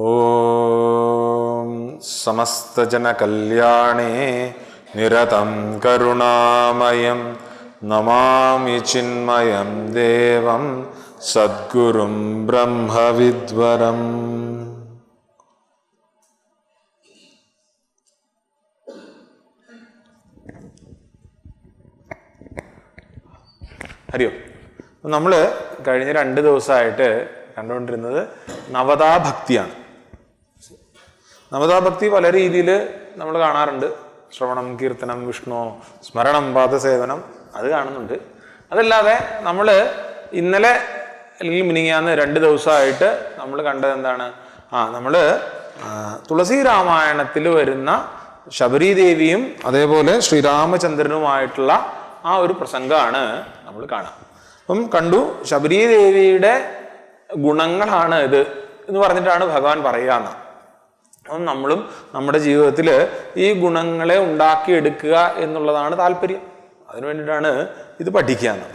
ഓം സമസ്തജനകല്യാണേ നിരതം കരുണാമയം നമാമി ചിന്മയം ദേവം സദ്ഗുരും ബ്രഹ്മവിദ്വരം. ഹരിയോ. നമ്മൾ കഴിഞ്ഞ 2 ദിവസമായിട്ട് കണ്ടുകൊണ്ടിരുന്നത് നവതാഭക്തിയാണ്. നവതാഭക്തി പല രീതിയിൽ നമ്മൾ കാണാറുണ്ട്. ശ്രവണം, കീർത്തനം, വിഷ്ണു സ്മരണം, പാദസേവനം, അത് കാണുന്നുണ്ട്. അതല്ലാതെ നമ്മൾ ഇന്നലെ അല്ലെങ്കിൽ മിനിങ്ങാന്ന് 2 ദിവസമായിട്ട് നമ്മൾ കണ്ടത് എന്താണ്? നമ്മൾ തുളസി രാമായണത്തിൽ വരുന്ന ശബരീദേവിയും അതേപോലെ ശ്രീരാമചന്ദ്രനുമായിട്ടുള്ള ആ ഒരു പ്രസംഗമാണ് നമ്മൾ കാണാം. അപ്പം കണ്ടു, ശബരീദേവിയുടെ ഗുണങ്ങളാണ് ഇത് എന്ന് പറഞ്ഞിട്ടാണ് ഭഗവാൻ പറയുക എന്ന്. അപ്പം നമ്മളും നമ്മുടെ ജീവിതത്തിൽ ഈ ഗുണങ്ങളെ ഉണ്ടാക്കിയെടുക്കുക എന്നുള്ളതാണ് താല്പര്യം. അതിനു വേണ്ടിയിട്ടാണ് ഇത് പഠിക്കുക എന്ന്.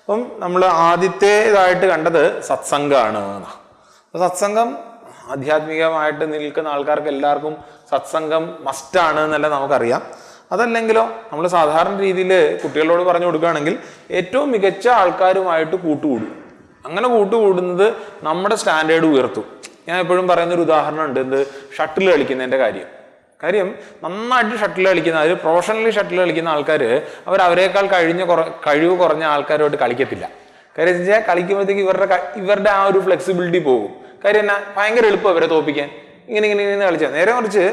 അപ്പം നമ്മൾ ആദ്യത്തേതായിട്ട് കണ്ടത് സത്സംഗമാണ്. സത്സംഗം ആധ്യാത്മികമായിട്ട് നിൽക്കുന്ന ആൾക്കാർക്ക് എല്ലാവർക്കും സത്സംഗം മസ്റ്റാണ് എന്നല്ല നമുക്കറിയാം. അതല്ലെങ്കിലോ നമ്മൾ സാധാരണ രീതിയിൽ കുട്ടികളോട് പറഞ്ഞു കൊടുക്കുകയാണെങ്കിൽ ഏറ്റവും മികച്ച ആൾക്കാരുമായിട്ട് കൂട്ടുകൂടും. അങ്ങനെ കൂട്ടുകൂടുന്നത് നമ്മുടെ സ്റ്റാൻഡേർഡ് ഉയർത്തും. ഞാൻ എപ്പോഴും പറയുന്നൊരു ഉദാഹരണം ഉണ്ട്, എന്ത് ഷട്ടിൽ കളിക്കുന്നതിൻ്റെ കാര്യം നന്നായിട്ട് ഷട്ടിൽ കളിക്കുന്ന, അവർ പ്രൊഫഷണലി ഷട്ടിൽ കളിക്കുന്ന ആൾക്കാർ അവരേക്കാൾ കഴിവ് കുറഞ്ഞ ആൾക്കാരുമായിട്ട് കളിക്കത്തില്ല. കാര്യം എന്ന് വെച്ചാൽ കളിക്കുമ്പോഴത്തേക്ക് ഇവരുടെ ആ ഒരു ഫ്ലെക്സിബിലിറ്റി പോകും. കാര്യം എന്നാ, ഭയങ്കര എളുപ്പം അവരെ തോൽപ്പിക്കാൻ. ഇങ്ങനെ കളിച്ചാൽ നേരെ മറിച്ച്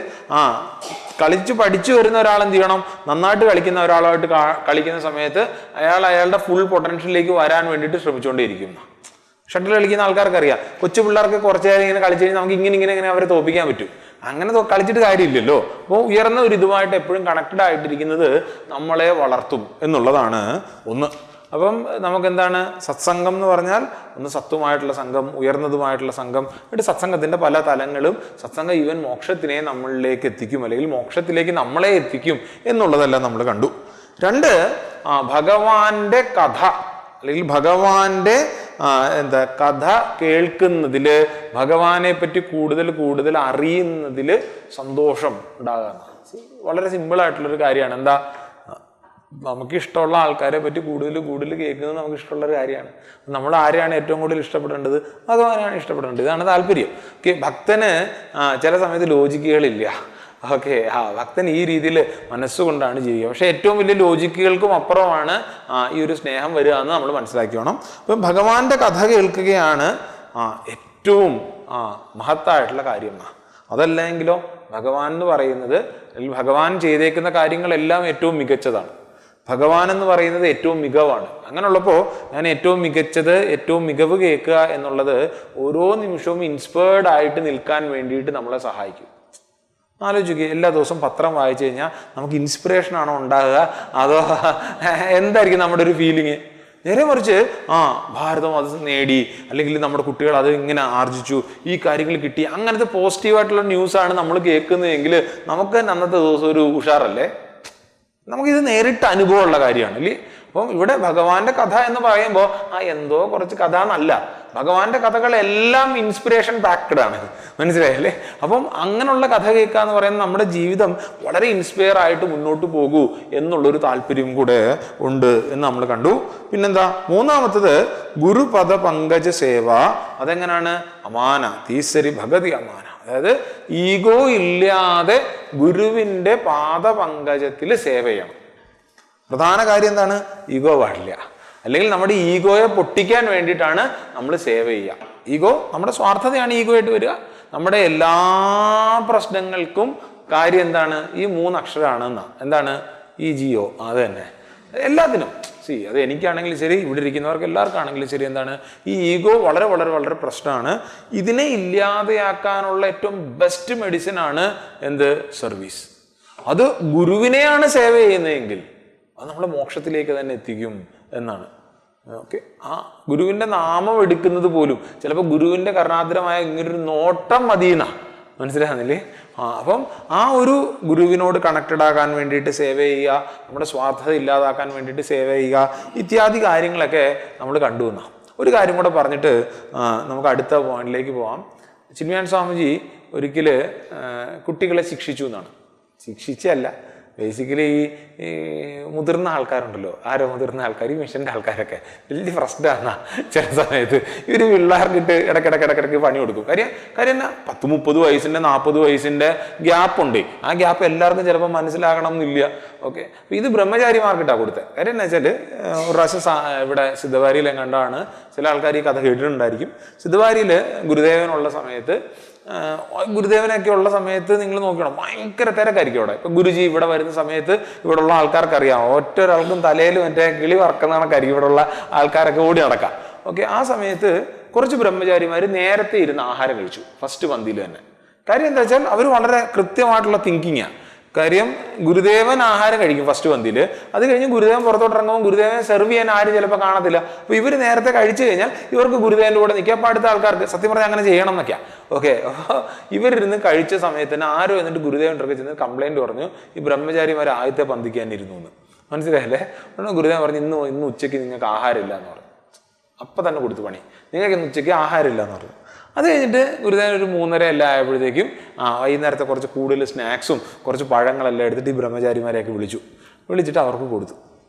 കളിച്ച് പഠിച്ചു വരുന്ന ഒരാൾ എന്ത് ചെയ്യണം? നന്നായിട്ട് കളിക്കുന്ന ഒരാളായിട്ട് കളിക്കുന്ന സമയത്ത് അയാളുടെ ഫുൾ പൊട്ടൻഷ്യലിലേക്ക് വരാൻ വേണ്ടിയിട്ട് ശ്രമിച്ചുകൊണ്ടേയിരിക്കും. ഷട്ടിൽ കളിക്കുന്ന ആൾക്കാർക്കറിയാം, കൊച്ചു പിള്ളേർക്ക് കുറച്ച് നേരം ഇങ്ങനെ കളിച്ചു കഴിഞ്ഞാൽ നമുക്ക് ഇങ്ങനെ അവരെ തോൽപ്പിക്കാൻ പറ്റും. അങ്ങനെ കളിച്ചിട്ട് കാര്യമില്ലല്ലോ. അപ്പോൾ ഉയർന്ന ഒരു ഇതുമായിട്ട് എപ്പോഴും കണക്റ്റഡ് ആയിട്ടിരിക്കുന്നത് നമ്മളെ വളർത്തും എന്നുള്ളതാണ് ഒന്ന്. അപ്പം നമുക്കെന്താണ് സത്സംഗം എന്ന് പറഞ്ഞാൽ? ഒന്ന് സത്വമായിട്ടുള്ള സംഘം, ഉയർന്നതുമായിട്ടുള്ള സംഘം. എന്നിട്ട് സത്സംഗത്തിൻ്റെ പല തലങ്ങളും. സത്സംഗം ഈവൻ മോക്ഷത്തിനെ നമ്മളിലേക്ക് എത്തിക്കും, അല്ലെങ്കിൽ മോക്ഷത്തിലേക്ക് നമ്മളെ എത്തിക്കും എന്നുള്ളതെല്ലാം നമ്മൾ കണ്ടു. 2, ഭഗവാന്റെ കഥ അല്ലെങ്കിൽ ഭഗവാന്റെ കഥ കേൾക്കുന്നതിൽ, ഭഗവാനെ പറ്റി കൂടുതൽ അറിയുന്നതിൽ സന്തോഷം ഉണ്ടാകുക. വളരെ സിമ്പിളായിട്ടുള്ളൊരു കാര്യമാണ്. എന്താ? നമുക്ക് ഇഷ്ടമുള്ള ആൾക്കാരെ പറ്റി കൂടുതൽ കേൾക്കുന്നത് നമുക്ക് ഇഷ്ടമുള്ളൊരു കാര്യമാണ്. നമ്മൾ ആരെയാണ് ഏറ്റവും കൂടുതൽ ഇഷ്ടപ്പെടേണ്ടത്? ഭഗവാനാണ് ഇഷ്ടപ്പെടേണ്ടത്. ഇതാണ് താല്പര്യം. ഭക്തന് ചില സമയത്ത് ലോജിക്കുകളില്ല. ഭക്തൻ ഈ രീതിയിൽ മനസ്സുകൊണ്ടാണ് ജീവിക്കുക. പക്ഷെ ഏറ്റവും വലിയ ലോജിക്കുകൾക്കും അപ്പുറമാണ് ഈ ഒരു സ്നേഹം വരിക എന്ന് നമ്മൾ മനസ്സിലാക്കിയോണം. അപ്പം ഭഗവാന്റെ കഥ കേൾക്കുകയാണ് ഏറ്റവും മഹത്തായിട്ടുള്ള കാര്യം. അതല്ലെങ്കിലോ ഭഗവാൻ എന്ന് പറയുന്നത്, അല്ലെങ്കിൽ ഭഗവാൻ ചെയ്തേക്കുന്ന കാര്യങ്ങളെല്ലാം ഏറ്റവും മികച്ചതാണ്. ഭഗവാൻ എന്ന് പറയുന്നത് ഏറ്റവും മികവാണ്. അങ്ങനെയുള്ളപ്പോൾ ഞാൻ ഏറ്റവും മികച്ചത്, ഏറ്റവും മികവ് കേൾക്കുക എന്നുള്ളത് ഓരോ നിമിഷവും ഇൻസ്പയർഡ് ആയിട്ട് നിൽക്കാൻ വേണ്ടിയിട്ട് നമ്മളെ സഹായിക്കും. ആലോചിക്കുക, എല്ലാ ദിവസവും പത്രം വായിച്ചു കഴിഞ്ഞാൽ നമുക്ക് ഇൻസ്പിറേഷൻ ആണോ ഉണ്ടാകുക, അതോ എന്തായിരിക്കും നമ്മുടെ ഒരു ഫീലിങ്? നേരെ മറിച്ച് ഭാരതം അത് നേടി, അല്ലെങ്കിൽ നമ്മുടെ കുട്ടികൾ അത് ഇങ്ങനെ ആർജിച്ചു, ഈ കാര്യങ്ങൾ കിട്ടി, അങ്ങനത്തെ പോസിറ്റീവായിട്ടുള്ള ന്യൂസാണ് നമ്മൾ കേൾക്കുന്നതെങ്കിൽ നമുക്ക് അന്നത്തെ ദിവസം ഒരു ഉഷാറല്ലേ? നമുക്കിത് നേരിട്ട് അനുഭവമുള്ള കാര്യമാണ് അല്ലേ? അപ്പം ഇവിടെ ഭഗവാന്റെ കഥ എന്ന് പറയുമ്പോൾ എന്തോ കുറച്ച് കഥ എന്നല്ല, ഭഗവാന്റെ കഥകളെല്ലാം ഇൻസ്പിറേഷൻ പാക്ഡ് ആണ്. മനസ്സിലായല്ലേ? അപ്പം അങ്ങനെയുള്ള കഥ കേൾക്കുക എന്ന് പറയുന്നത് നമ്മുടെ ജീവിതം വളരെ ഇൻസ്പയർ ആയിട്ട് മുന്നോട്ട് പോകൂ എന്നുള്ളൊരു താല്പര്യം കൂടെ ഉണ്ട് എന്ന് നമ്മൾ കണ്ടു. പിന്നെന്താ? 3-മത്തത് ഗുരുപദ പങ്കജ സേവ. അതെങ്ങനെയാണ്? അമാന തീസരി ഭഗതി അമാന. അതായത് ഈഗോ ഇല്ലാതെ ഗുരുവിൻ്റെ പാദപങ്കജത്തിൽ സേവ ചെയ്യണം. പ്രധാന കാര്യം എന്താണ്? ഈഗോ പാടില്ല. അല്ലെങ്കിൽ നമ്മുടെ ഈഗോയെ പൊട്ടിക്കാൻ വേണ്ടിയിട്ടാണ് നമ്മൾ സേവ ചെയ്യുക. ഈഗോ നമ്മുടെ സ്വാർത്ഥതയാണ് ഈഗോ ആയിട്ട് വരിക. നമ്മുടെ എല്ലാ പ്രശ്നങ്ങൾക്കും കാര്യം എന്താണ്? ഈ 3 അക്ഷരമാണ്. എന്താണ്? EGO. അത് തന്നെ എല്ലാത്തിനും. അത് എനിക്കാണെങ്കിലും ശരി, ഇവിടെ ഇരിക്കുന്നവർക്ക് എല്ലാവർക്കാണെങ്കിലും ശരി, എന്താണ്? ഈ ഈഗോ വളരെ പ്രശ്നമാണ്. ഇതിനെ ഇല്ലാതെയാക്കാനുള്ള ഏറ്റവും ബെസ്റ്റ് മെഡിസിൻ ആണ് എന്ത്? സർവീസ്. അത് ഗുരുവിനെയാണ് സേവ ചെയ്യുന്നതെങ്കിൽ അത് നമ്മളെ മോക്ഷത്തിലേക്ക് തന്നെ എത്തിക്കും എന്നാണ്. ഗുരുവിൻ്റെ നാമം എടുക്കുന്നത് പോലും ചിലപ്പോൾ ഗുരുവിൻ്റെ കരുണാദ്രമായ ഇങ്ങനൊരു നോട്ടം മതിയെന്നാ. മനസ്സിലാകുന്നില്ലേ? അപ്പം ആ ഒരു ഗുരുവിനോട് കണക്റ്റഡ് ആകാൻ വേണ്ടിയിട്ട് സേവ ചെയ്യുക, നമ്മുടെ സ്വാർത്ഥത ഇല്ലാതാക്കാൻ വേണ്ടിയിട്ട് സേവ ചെയ്യുക, ഇത്യാദി കാര്യങ്ങളൊക്കെ നമ്മൾ കണ്ടുവന്ന ഒരു കാര്യം കൂടെ പറഞ്ഞിട്ട് നമുക്ക് അടുത്ത പോയിന്റിലേക്ക് പോകാം. ചിന്മയാനന്ദ സ്വാമിജി ഒരിക്കൽ കുട്ടികളെ ശിക്ഷിച്ചു എന്നാണ്. ശിക്ഷിച്ചല്ല, ബേസിക്കലി ഈ മുതിർന്ന ആൾക്കാരുണ്ടല്ലോ, ആരോ മുതിർന്ന ആൾക്കാർ, ഈ മിഷൻ്റെ ആൾക്കാരൊക്കെ വലിയ പ്രശ്നമാണ് ചില സമയത്ത്. ഇവർ പിള്ളേർക്കിട്ട് ഇടയ്ക്കിടയ്ക്ക് പണി കൊടുക്കും. കാര്യം എന്നാ 10-30 വയസ്സിൻ്റെ 40 വയസ്സിൻ്റെ ഗ്യാപ്പുണ്ട്. ആ ഗ്യാപ്പ് എല്ലാവർക്കും ചിലപ്പോൾ മനസ്സിലാകണം എന്നില്ല. ഓക്കെ, അപ്പോൾ ഇത് ബ്രഹ്മചാരിമാർക്കിട്ടാണ് കൊടുത്തത്. കാര്യം എന്താ വെച്ചാൽ, ഒരു പ്രാവശ്യം ഇവിടെ സിദ്ധവാരിയിൽ കണ്ടാണ്, ചില ആൾക്കാർ ഈ കഥ കേട്ടിട്ടുണ്ടായിരിക്കും. സിദ്ധവാരിയിൽ ഗുരുദേവനുള്ള സമയത്ത്, ഗുരുദേവനൊക്കെ ഉള്ള സമയത്ത് നിങ്ങൾ നോക്കണം, ഭയങ്കര തിരക്കായിരിക്കും അവിടെ. ഇപ്പൊ ഗുരുജി ഇവിടെ വരുന്ന സമയത്ത് ഇവിടെയുള്ള ആൾക്കാർക്ക് അറിയാം, ഒറ്റ ഒരാൾക്കും തലയിൽ മറ്റേ കിളി വറക്കുന്ന കണക്കായിരിക്കും ഇവിടെയുള്ള ആൾക്കാരൊക്കെ ഓടി നടക്കാം. ഓക്കെ, ആ സമയത്ത് കുറച്ച് ബ്രഹ്മചാരിമാർ നേരത്തെ ഇരുന്ന് ആഹാരം കഴിച്ചു, ഫസ്റ്റ് പന്തിയിൽ തന്നെ. കാര്യം എന്താ വെച്ചാൽ അവർ വളരെ കൃത്യമായിട്ടുള്ള തിങ്കിങ്ങാണ്. കാര്യം ഗുരുദേവൻ ആഹാരം കഴിക്കും ഫസ്റ്റ് പന്തിയിൽ, അത് കഴിഞ്ഞ് ഗുരുദേവൻ പുറത്തോട്ട് ഇറങ്ങുമ്പോൾ ഗുരുദേവനെ സെർവ് ചെയ്യാൻ ആരും ചിലപ്പോൾ കാണത്തില്ല. അപ്പോൾ ഇവർ നേരത്തെ കഴിച്ചു കഴിഞ്ഞാൽ ഇവർക്ക് ഗുരുദേവൻ്റെ കൂടെ നിൽക്കുക. അപ്പോൾ അടുത്ത ആൾക്കാർക്ക് സത്യം പറഞ്ഞാൽ അങ്ങനെ ചെയ്യണം എന്നൊക്കെയാണ്. ഓക്കെ, അപ്പോൾ ഇവരിരുന്ന് കഴിച്ച സമയത്തിന് ആരോ എന്നിട്ട് ഗുരുദേവൻ്റെ അടുത്ത് ചെന്ന് കംപ്ലൈൻറ്റ് പറഞ്ഞു, ഈ ബ്രഹ്മചാരിമാർ ആദ്യത്തെ പന്തിക്കാൻ ഇരുന്നു എന്ന്. മനസ്സിലായല്ലേ? ഗുരുദേവൻ പറഞ്ഞു, ഇന്ന് ഉച്ചയ്ക്ക് നിങ്ങൾക്ക് ആഹാരമില്ല എന്ന് പറഞ്ഞു. അപ്പം തന്നെ കൊടുത്തു പണി, നിങ്ങൾക്ക് ഇന്ന് ഉച്ചയ്ക്ക് ആഹാരമില്ല എന്ന് പറഞ്ഞു. അത് കഴിഞ്ഞിട്ട് ഗുരുദേവൻ ഒരു 3:30 എല്ലാം ആയപ്പോഴത്തേക്കും വൈകുന്നേരത്തെ കുറച്ച് കൂടുതൽ സ്നാക്സും കുറച്ച് പഴങ്ങളെല്ലാം എടുത്തിട്ട് ഈ ബ്രഹ്മചാരിമാരെയൊക്കെ വിളിച്ചിട്ട് അവർക്ക് കൊടുത്തു.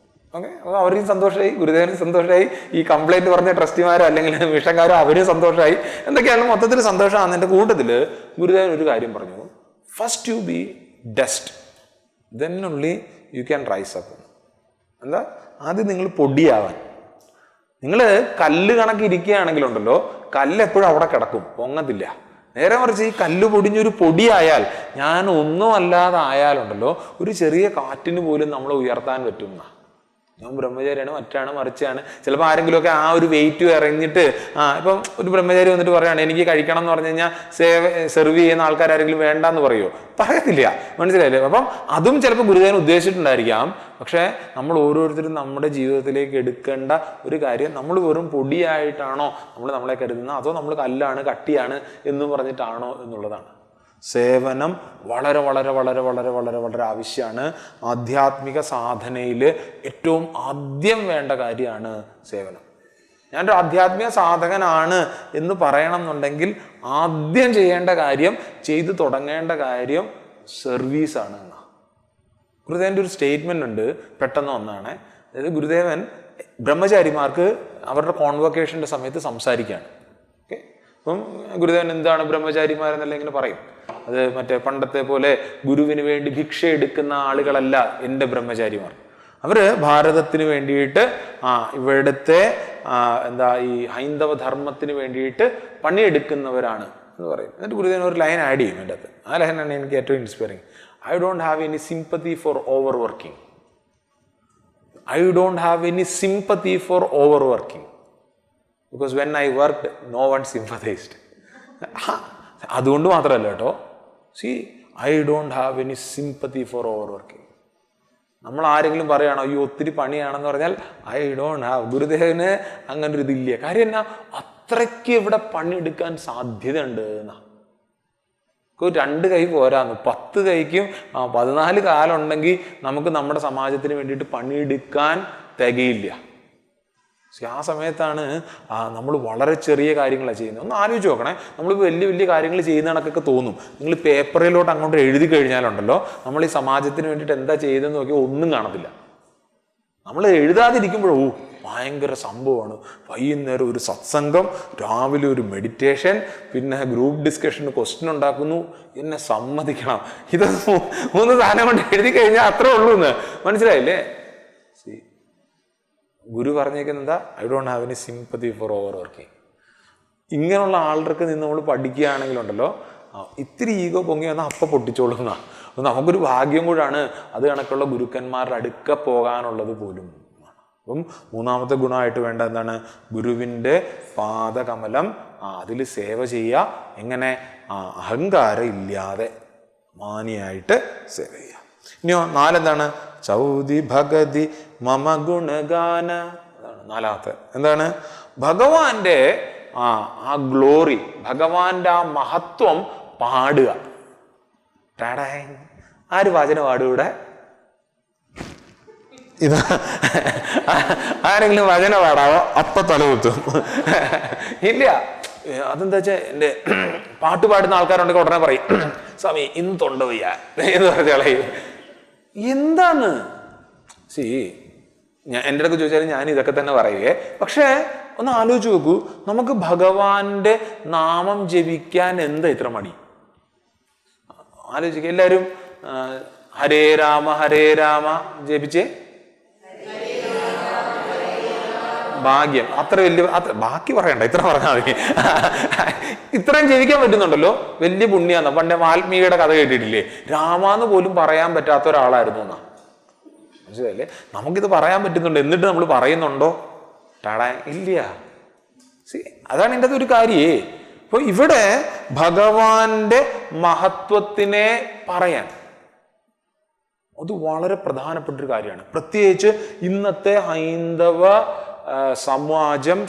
ഓക്കെ, അപ്പോൾ അവരും സന്തോഷമായി, ഗുരുദേവനും സന്തോഷമായി, ഈ കംപ്ലൈൻറ്റ് പറഞ്ഞ ട്രസ്റ്റിമാരോ അല്ലെങ്കിൽ മിഷൻകാരോ അവരും സന്തോഷമായി. എന്തൊക്കെയാണ് മൊത്തത്തിൽ സന്തോഷമാണ്. എൻ്റെ കൂട്ടത്തിൽ ഗുരുദേവൻ ഒരു കാര്യം പറഞ്ഞു, first you be dust, then only you can rise up. എന്താ, ആദ്യം നിങ്ങൾ പൊടിയാവാൻ. നിങ്ങൾ കല്ല് കണക്കിരിക്കുകയാണെങ്കിലുണ്ടല്ലോ, കല്ല് എപ്പോഴും അവിടെ കിടക്കും, പൊങ്ങത്തില്ല. നേരെ മറിച്ച് ഈ കല്ല് പൊടിഞ്ഞൊരു പൊടിയായാൽ, ഞാൻ ഒന്നും അല്ലാതെ ആയാലുണ്ടല്ലോ, ഒരു ചെറിയ കാറ്റിന് പോലും നമ്മളെ ഉയർത്താൻ പറ്റുന്ന. ഞാൻ ബ്രഹ്മചാരിയാണ്, മറ്റാണ്, മറിച്ചാണ്. ചിലപ്പോൾ ആരെങ്കിലുമൊക്കെ ആ ഒരു വെയിറ്റ് ഇറങ്ങിയിട്ട് ഇപ്പം ഒരു ബ്രഹ്മചാരി വന്നിട്ട് പറയുകയാണ് എനിക്ക് കഴിക്കണം എന്ന് പറഞ്ഞു കഴിഞ്ഞാൽ സെർവ് ചെയ്യുന്ന ആൾക്കാരെങ്കിലും വേണ്ടെന്ന് പറയുമോ? പറയത്തില്ല. മനസ്സിലായില്ലേ? അപ്പം അതും ചിലപ്പോൾ ഗുരുദേവൻ ഉദ്ദേശിച്ചിട്ടുണ്ടായിരിക്കാം. പക്ഷേ നമ്മൾ ഓരോരുത്തരും നമ്മുടെ ജീവിതത്തിലേക്ക് എടുക്കേണ്ട ഒരു കാര്യം, നമ്മൾ വെറും പൊടിയായിട്ടാണോ നമ്മളെ കരുതുന്നത്, അതോ നമ്മൾ കല്ലാണ്, കട്ടിയാണ് എന്ന് പറഞ്ഞിട്ടാണോ എന്നുള്ളതാണ്. സേവനം വളരെ വളരെ വളരെ വളരെ വളരെ വളരെ ആവശ്യമാണ്. ആധ്യാത്മിക സാധനയിൽ ഏറ്റവും ആദ്യം വേണ്ട കാര്യമാണ് സേവനം. ഞാനൊരു ആധ്യാത്മിക സാധകനാണ് എന്ന് പറയണം എന്നുണ്ടെങ്കിൽ ആദ്യം ചെയ്യേണ്ട കാര്യം, ചെയ്തു തുടങ്ങേണ്ട കാര്യം സർവീസാണ് എന്നാണ്. ഗുരുദേവൻ്റെ ഒരു സ്റ്റേറ്റ്മെൻ്റ് ഉണ്ട്, പെട്ടെന്ന് ഒന്നാണ്. അതായത് ഗുരുദേവൻ ബ്രഹ്മചാരിമാർക്ക് അവരുടെ കോൺവൊക്കേഷൻ്റെ സമയത്ത് സംസാരിക്കുകയാണ്. ഓക്കെ, അപ്പം ഗുരുദേവൻ എന്താണ് ബ്രഹ്മചാരിമാരെന്നല്ല ഇങ്ങനെ പറയും. അത് മറ്റേ പണ്ടത്തെ പോലെ ഗുരുവിന് വേണ്ടി ഭിക്ഷ എടുക്കുന്ന ആളുകളല്ല എൻ്റെ ബ്രഹ്മചാരിമാർ. അവർ ഭാരതത്തിന് വേണ്ടിയിട്ട് ഇവിടുത്തെ ഈ ഹൈന്ദവ ധർമ്മത്തിന് വേണ്ടിയിട്ട് പണിയെടുക്കുന്നവരാണ് എന്ന് പറയും. എന്നിട്ട് ഗുരുദേവൻ ഒരു ലൈൻ ആഡ് ചെയ്യും എൻ്റെ അകത്ത്. ആ ലൈനാണ് എനിക്ക് ഏറ്റവും inspiring. I don't have any sympathy for overworking. I don't have any sympathy for overworking. Because when I worked, no one sympathized. അതുകൊണ്ട് മാത്രമല്ല കേട്ടോ. See, I don't have any sympathy for overworking. നമ്മൾ ആരെങ്കിലും പറയുകയാണോ അയ്യോ ഒത്തിരി പണിയാണെന്ന് പറഞ്ഞാൽ ഐ ഡോണ്ട് ഹാവ്. ഗുരുദേവന് അങ്ങനെ ഒരു ഇതില്ല. കാര്യം എന്നാ, അത്രയ്ക്ക് ഇവിടെ പണിയെടുക്കാൻ സാധ്യത ഉണ്ട് എന്നാ. 2 കൈ പോരാന്ന്, 10 കൈക്കും 14 കാലുണ്ടെങ്കിൽ നമുക്ക് നമ്മുടെ സമാജത്തിന് വേണ്ടിയിട്ട് പണിയെടുക്കാൻ തികയില്ല. ആ സമയത്താണ് നമ്മൾ വളരെ ചെറിയ കാര്യങ്ങളാണ് ചെയ്യുന്നത്. ഒന്ന് ആലോചിച്ച് നോക്കണേ, നമ്മളിപ്പോൾ വലിയ വലിയ കാര്യങ്ങൾ ചെയ്യുന്ന കണക്കൊക്കെ തോന്നും. നിങ്ങൾ പേപ്പറിലോട്ട് അങ്ങോട്ട് എഴുതി കഴിഞ്ഞാലുണ്ടല്ലോ, നമ്മൾ ഈ സമാജത്തിന് വേണ്ടിയിട്ട് എന്താ ചെയ്തതെന്ന് നോക്കിയാൽ ഒന്നും കാണത്തില്ല. നമ്മൾ എഴുതാതിരിക്കുമ്പോഴോ ഭയങ്കര സംഭവമാണ്. വൈകുന്നേരം ഒരു സത്സംഗം, രാവിലെ ഒരു മെഡിറ്റേഷൻ, പിന്നെ ഗ്രൂപ്പ് ഡിസ്കഷന് ക്വസ്റ്റ്യൻ ഉണ്ടാക്കുന്നു. എന്നെ സമ്മതിക്കണം, ഇത് 3 സാധനം കൊണ്ട് എഴുതി കഴിഞ്ഞാൽ അത്രേ ഉള്ളൂ എന്ന്. മനസ്സിലായില്ലേ? ഗുരു പറഞ്ഞേക്കുന്നതാ, I don't have any sympathy for overworking. ഇങ്ങനെയുള്ള ആളുകൾക്ക് നിന്ന് നമ്മൾ പഠിക്കുകയാണെങ്കിലുണ്ടല്ലോ, ഇത്തിരി ഈഗോ പൊങ്ങി വന്നാൽ അപ്പം പൊട്ടിച്ചോളുന്ന. നമുക്കൊരു ഭാഗ്യം കൂടാണ് അത് കണക്കുള്ള ഗുരുക്കന്മാരുടെ അടുക്ക പോകാനുള്ളത് പോലും. അപ്പം 3ാമത്തെ ഗുണമായിട്ട് വേണ്ട എന്താണ്? ഗുരുവിൻ്റെ പാദകമലം, അതിൽ സേവ ചെയ്യുക. എങ്ങനെ? അഹങ്കാരം ഇല്ലാതെ മാനിയായിട്ട് സേവ ചെയ്യുക. ഇനിയോ 4 എന്താണ്? ചൗതി ഭഗതി മമ ഗുണഗാന. അതാണ് 4ാമത്തെ. എന്താണ്? ഭഗവാന്റെ ആ ഗ്ലോറി, ഭഗവാന്റെ ആ മഹത്വം പാടുക. ആര് വാചന പാടുക ഇവിടെ? ഇത് ആരെങ്കിലും വചന പാടാവോ? അപ്പ തലകുത്തും. ഇല്ല, അതെന്താ വെച്ചാൽ എൻ്റെ പാട്ട് പാടുന്ന ആൾക്കാരുണ്ടെങ്കിൽ ഉടനെ പറയും സ്വാമി ഇന്ന് തൊണ്ട വയ്യ എന്ന് പറഞ്ഞാളെ. എന്താണ് ഞാൻ എൻ്റെ അടുത്ത് ചോദിച്ചാലും ഞാൻ ഇതൊക്കെ തന്നെ പറയുകയെ. പക്ഷേ ഒന്ന് ആലോചിച്ച് നോക്കൂ, നമുക്ക് ഭഗവാന്റെ നാമം ജപിക്കാൻ എന്താ ഇത്ര മടി? ആലോചിക്കുക. എല്ലാവരും ഹരേ രാമ ജപിച്ചേ. ഭാഗ്യം. അത്ര വലിയ ബാക്കി പറയണ്ട, ഇത്ര പറഞ്ഞാൽ മതി. ഇത്രയും ജപിക്കാൻ പറ്റുന്നുണ്ടല്ലോ, വലിയ പുണ്യാന്ന്. പണ്ടേ വാൽമീകിയുടെ കഥ കേട്ടിട്ടില്ലേ? രാമാന്ന് പോലും പറയാൻ പറ്റാത്ത ഒരാളായിരുന്നു എന്നാ. മനസ്സിലായില്ലേ? നമുക്കിത് പറയാൻ പറ്റുന്നുണ്ട്, എന്നിട്ട് നമ്മൾ പറയുന്നുണ്ടോ? ടാടാ ഇല്ല. അതാണ് എൻ്റെ ഒരു കാര്യേ. അപ്പൊ ഇവിടെ ഭഗവാന്റെ മഹത്വത്തിനെ പറയാൻ അത് വളരെ പ്രധാനപ്പെട്ടൊരു കാര്യമാണ്. പ്രത്യേകിച്ച് ഇന്നത്തെ ഹൈന്ദവ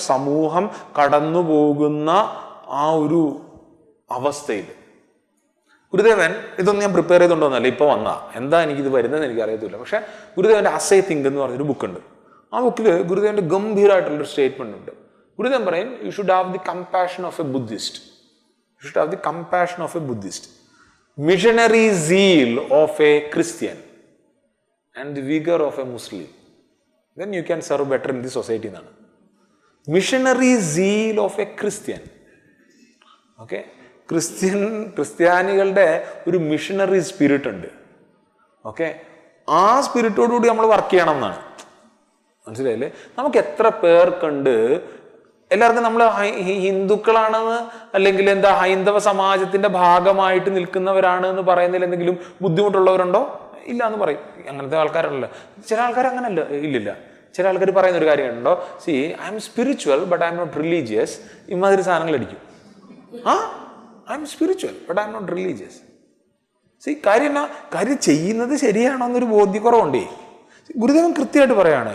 സമൂഹം കടന്നു പോകുന്ന ആ ഒരു അവസ്ഥയിൽ ഗുരുദേവൻ, ഇതൊന്നും ഞാൻ പ്രിപ്പയർ ചെയ്തുകൊണ്ടോന്നല്ല, ഇപ്പൊ വന്നാ എന്താ എനിക്കിത് വരുന്നതെന്ന് എനിക്ക് അറിയത്തില്ല. പക്ഷെ ഗുരുദേവന്റെ അസേ തിങ്ക് എന്ന് പറഞ്ഞൊരു ബുക്കുണ്ട്. ആ ബുക്കിൽ ഗുരുദേവന്റെ ഗംഭീരമായിട്ടുള്ളൊരു സ്റ്റേറ്റ്മെന്റ് ഉണ്ട്. ഗുരുദേവൻ പറയും, U should have the compassion of a Buddhist. U should have the compassion of a Buddhist, missionary zeal of a Christian and the vigour of a Muslim. then you can serve better in the society എന്നാണ്. Missionary zeal of a Christian. Okay, ക്രിസ്ത്യാനികളുടെ ഒരു missionary spirit ഉണ്ട്. Okay, ആ സ്പിരിറ്റോടുകൂടി നമ്മൾ work ചെയ്യണം എന്നാണ്. മനസ്സിലായില്ലേ? നമുക്ക് എത്ര പേർക്കുണ്ട്, എല്ലാവർക്കും നമ്മൾ ഹിന്ദുക്കളാണെന്ന് അല്ലെങ്കിൽ എന്താ ഹൈന്ദവ സമാജത്തിന്റെ ഭാഗമായിട്ട് നിൽക്കുന്നവരാണ് എന്ന് പറയുന്നതിൽ എന്തെങ്കിലും ബുദ്ധിമുട്ടുള്ളവരുണ്ടോ? ഇല്ല എന്ന് പറയും. അങ്ങനത്തെ ആൾക്കാരല്ല. ചില ആൾക്കാർ അങ്ങനല്ല, ഇല്ലില്ല. ചില ആൾക്കാർ പറയുന്ന ഒരു കാര്യമുണ്ടോ, see I'm spiritual but I'm not religious. ഇമാതിരി സാധനങ്ങൾ അടിക്കും. I'm spiritual but I'm not religious. See കാര്യം ചെയ്യുന്നത് ശരിയാണോ എന്നൊരു ബോധ്യക്കുറവുണ്ടേ. ഗുരുദേവൻ കൃത്യമായിട്ട് പറയാണ്,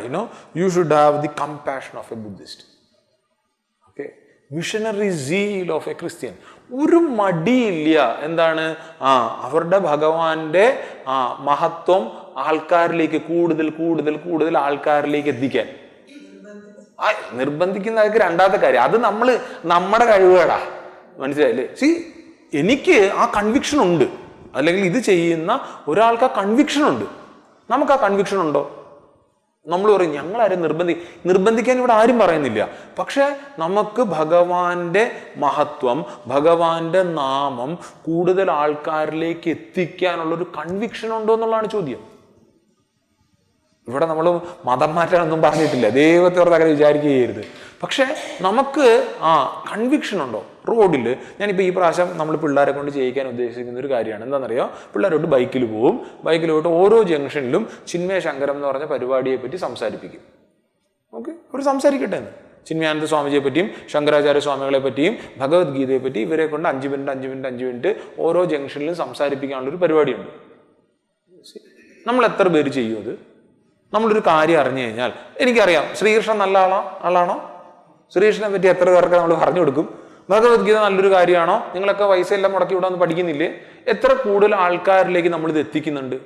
you should have the compassion of a Buddhist. Okay, missionary zeal of a Christian. ഒരു മടിയില്ല. എന്താണ്? അവരുടെ ഭഗവാന്റെ മഹത്വം ആൾക്കാരിലേക്ക് കൂടുതൽ ആൾക്കാരിലേക്ക് എത്തിക്കാൻ. നിർബന്ധിക്കുന്നതൊക്കെ രണ്ടാമത്തെ കാര്യം. അത് നമ്മുടെ കഴിവുകളാ. മനസ്സിലായില്ലേ? എനിക്ക് ആ കൺവിക്ഷൻ ഉണ്ട്, അല്ലെങ്കിൽ ഇത് ചെയ്യുന്ന ഒരാൾക്ക് ആ കൺവിക്ഷൻ ഉണ്ട്. നമുക്ക് ആ കൺവിക്ഷൻ ഉണ്ടോ? നമ്മൾ പറയും ഞങ്ങളാരും നിർബന്ധിക്കാൻ ഇവിടെ ആരും പറയുന്നില്ല. പക്ഷെ നമുക്ക് ഭഗവാന്റെ മഹത്വം, ഭഗവാന്റെ നാമം കൂടുതൽ ആൾക്കാരിലേക്ക് എത്തിക്കാനുള്ളൊരു കൺവിക്ഷൻ ഉണ്ടോ എന്നുള്ളതാണ് ചോദ്യം. ഇവിടെ നമ്മൾ മതം മാറ്റാനൊന്നും പറഞ്ഞിട്ടില്ല, ദൈവത്തെ ഓർത്ത് അങ്ങനെ വിചാരിക്കുകയരുത്. പക്ഷെ നമുക്ക് കൺവിക്ഷൻ ഉണ്ടോ? റോഡിൽ ഞാനിപ്പോൾ ഈ പ്രാവശ്യം നമ്മൾ പിള്ളേരെ കൊണ്ട് ചെയ്യിക്കാൻ ഉദ്ദേശിക്കുന്ന ഒരു കാര്യമാണ്. എന്താണെന്നറിയോ? പിള്ളേരോട്ട് ബൈക്കിൽ പോയിട്ട് ഓരോ ജംഗ്ഷനിലും ചിന്മയ ശങ്കരം എന്ന് പറഞ്ഞ പരിപാടിയെ പറ്റി സംസാരിപ്പിക്കും. ഓക്കെ, അവർ സംസാരിക്കട്ടെ എന്ന്. ചിന്മയാനന്ദ സ്വാമിജിയെ പറ്റിയും ശങ്കരാചാര്യ സ്വാമികളെ പറ്റിയും ഭഗവത്ഗീതയെ പറ്റി ഇവരെ കൊണ്ട് 5 മിനിറ്റ് ഓരോ ജംഗ്ഷനിലും സംസാരിപ്പിക്കാനുള്ളൊരു പരിപാടിയുണ്ട്. നമ്മൾ എത്ര പേര് ചെയ്യും അത്? നമ്മളൊരു കാര്യം അറിഞ്ഞു കഴിഞ്ഞാൽ, എനിക്കറിയാം ശ്രീകൃഷ്ണൻ നല്ല ആളാണോ? ശ്രീകൃഷ്ണനെ പറ്റി എത്ര പേർക്ക് നമ്മൾ പറഞ്ഞു കൊടുക്കും? ഭഗവത്ഗീത നല്ലൊരു കാര്യമാണോ? നിങ്ങളൊക്കെ പൈസ എല്ലാം മുടക്കി വിടാന്ന് പഠിക്കുന്നില്ലേ? എത്ര കൂടുതൽ ആൾക്കാരിലേക്ക് നമ്മളിത് എത്തിക്കുന്നുണ്ട്?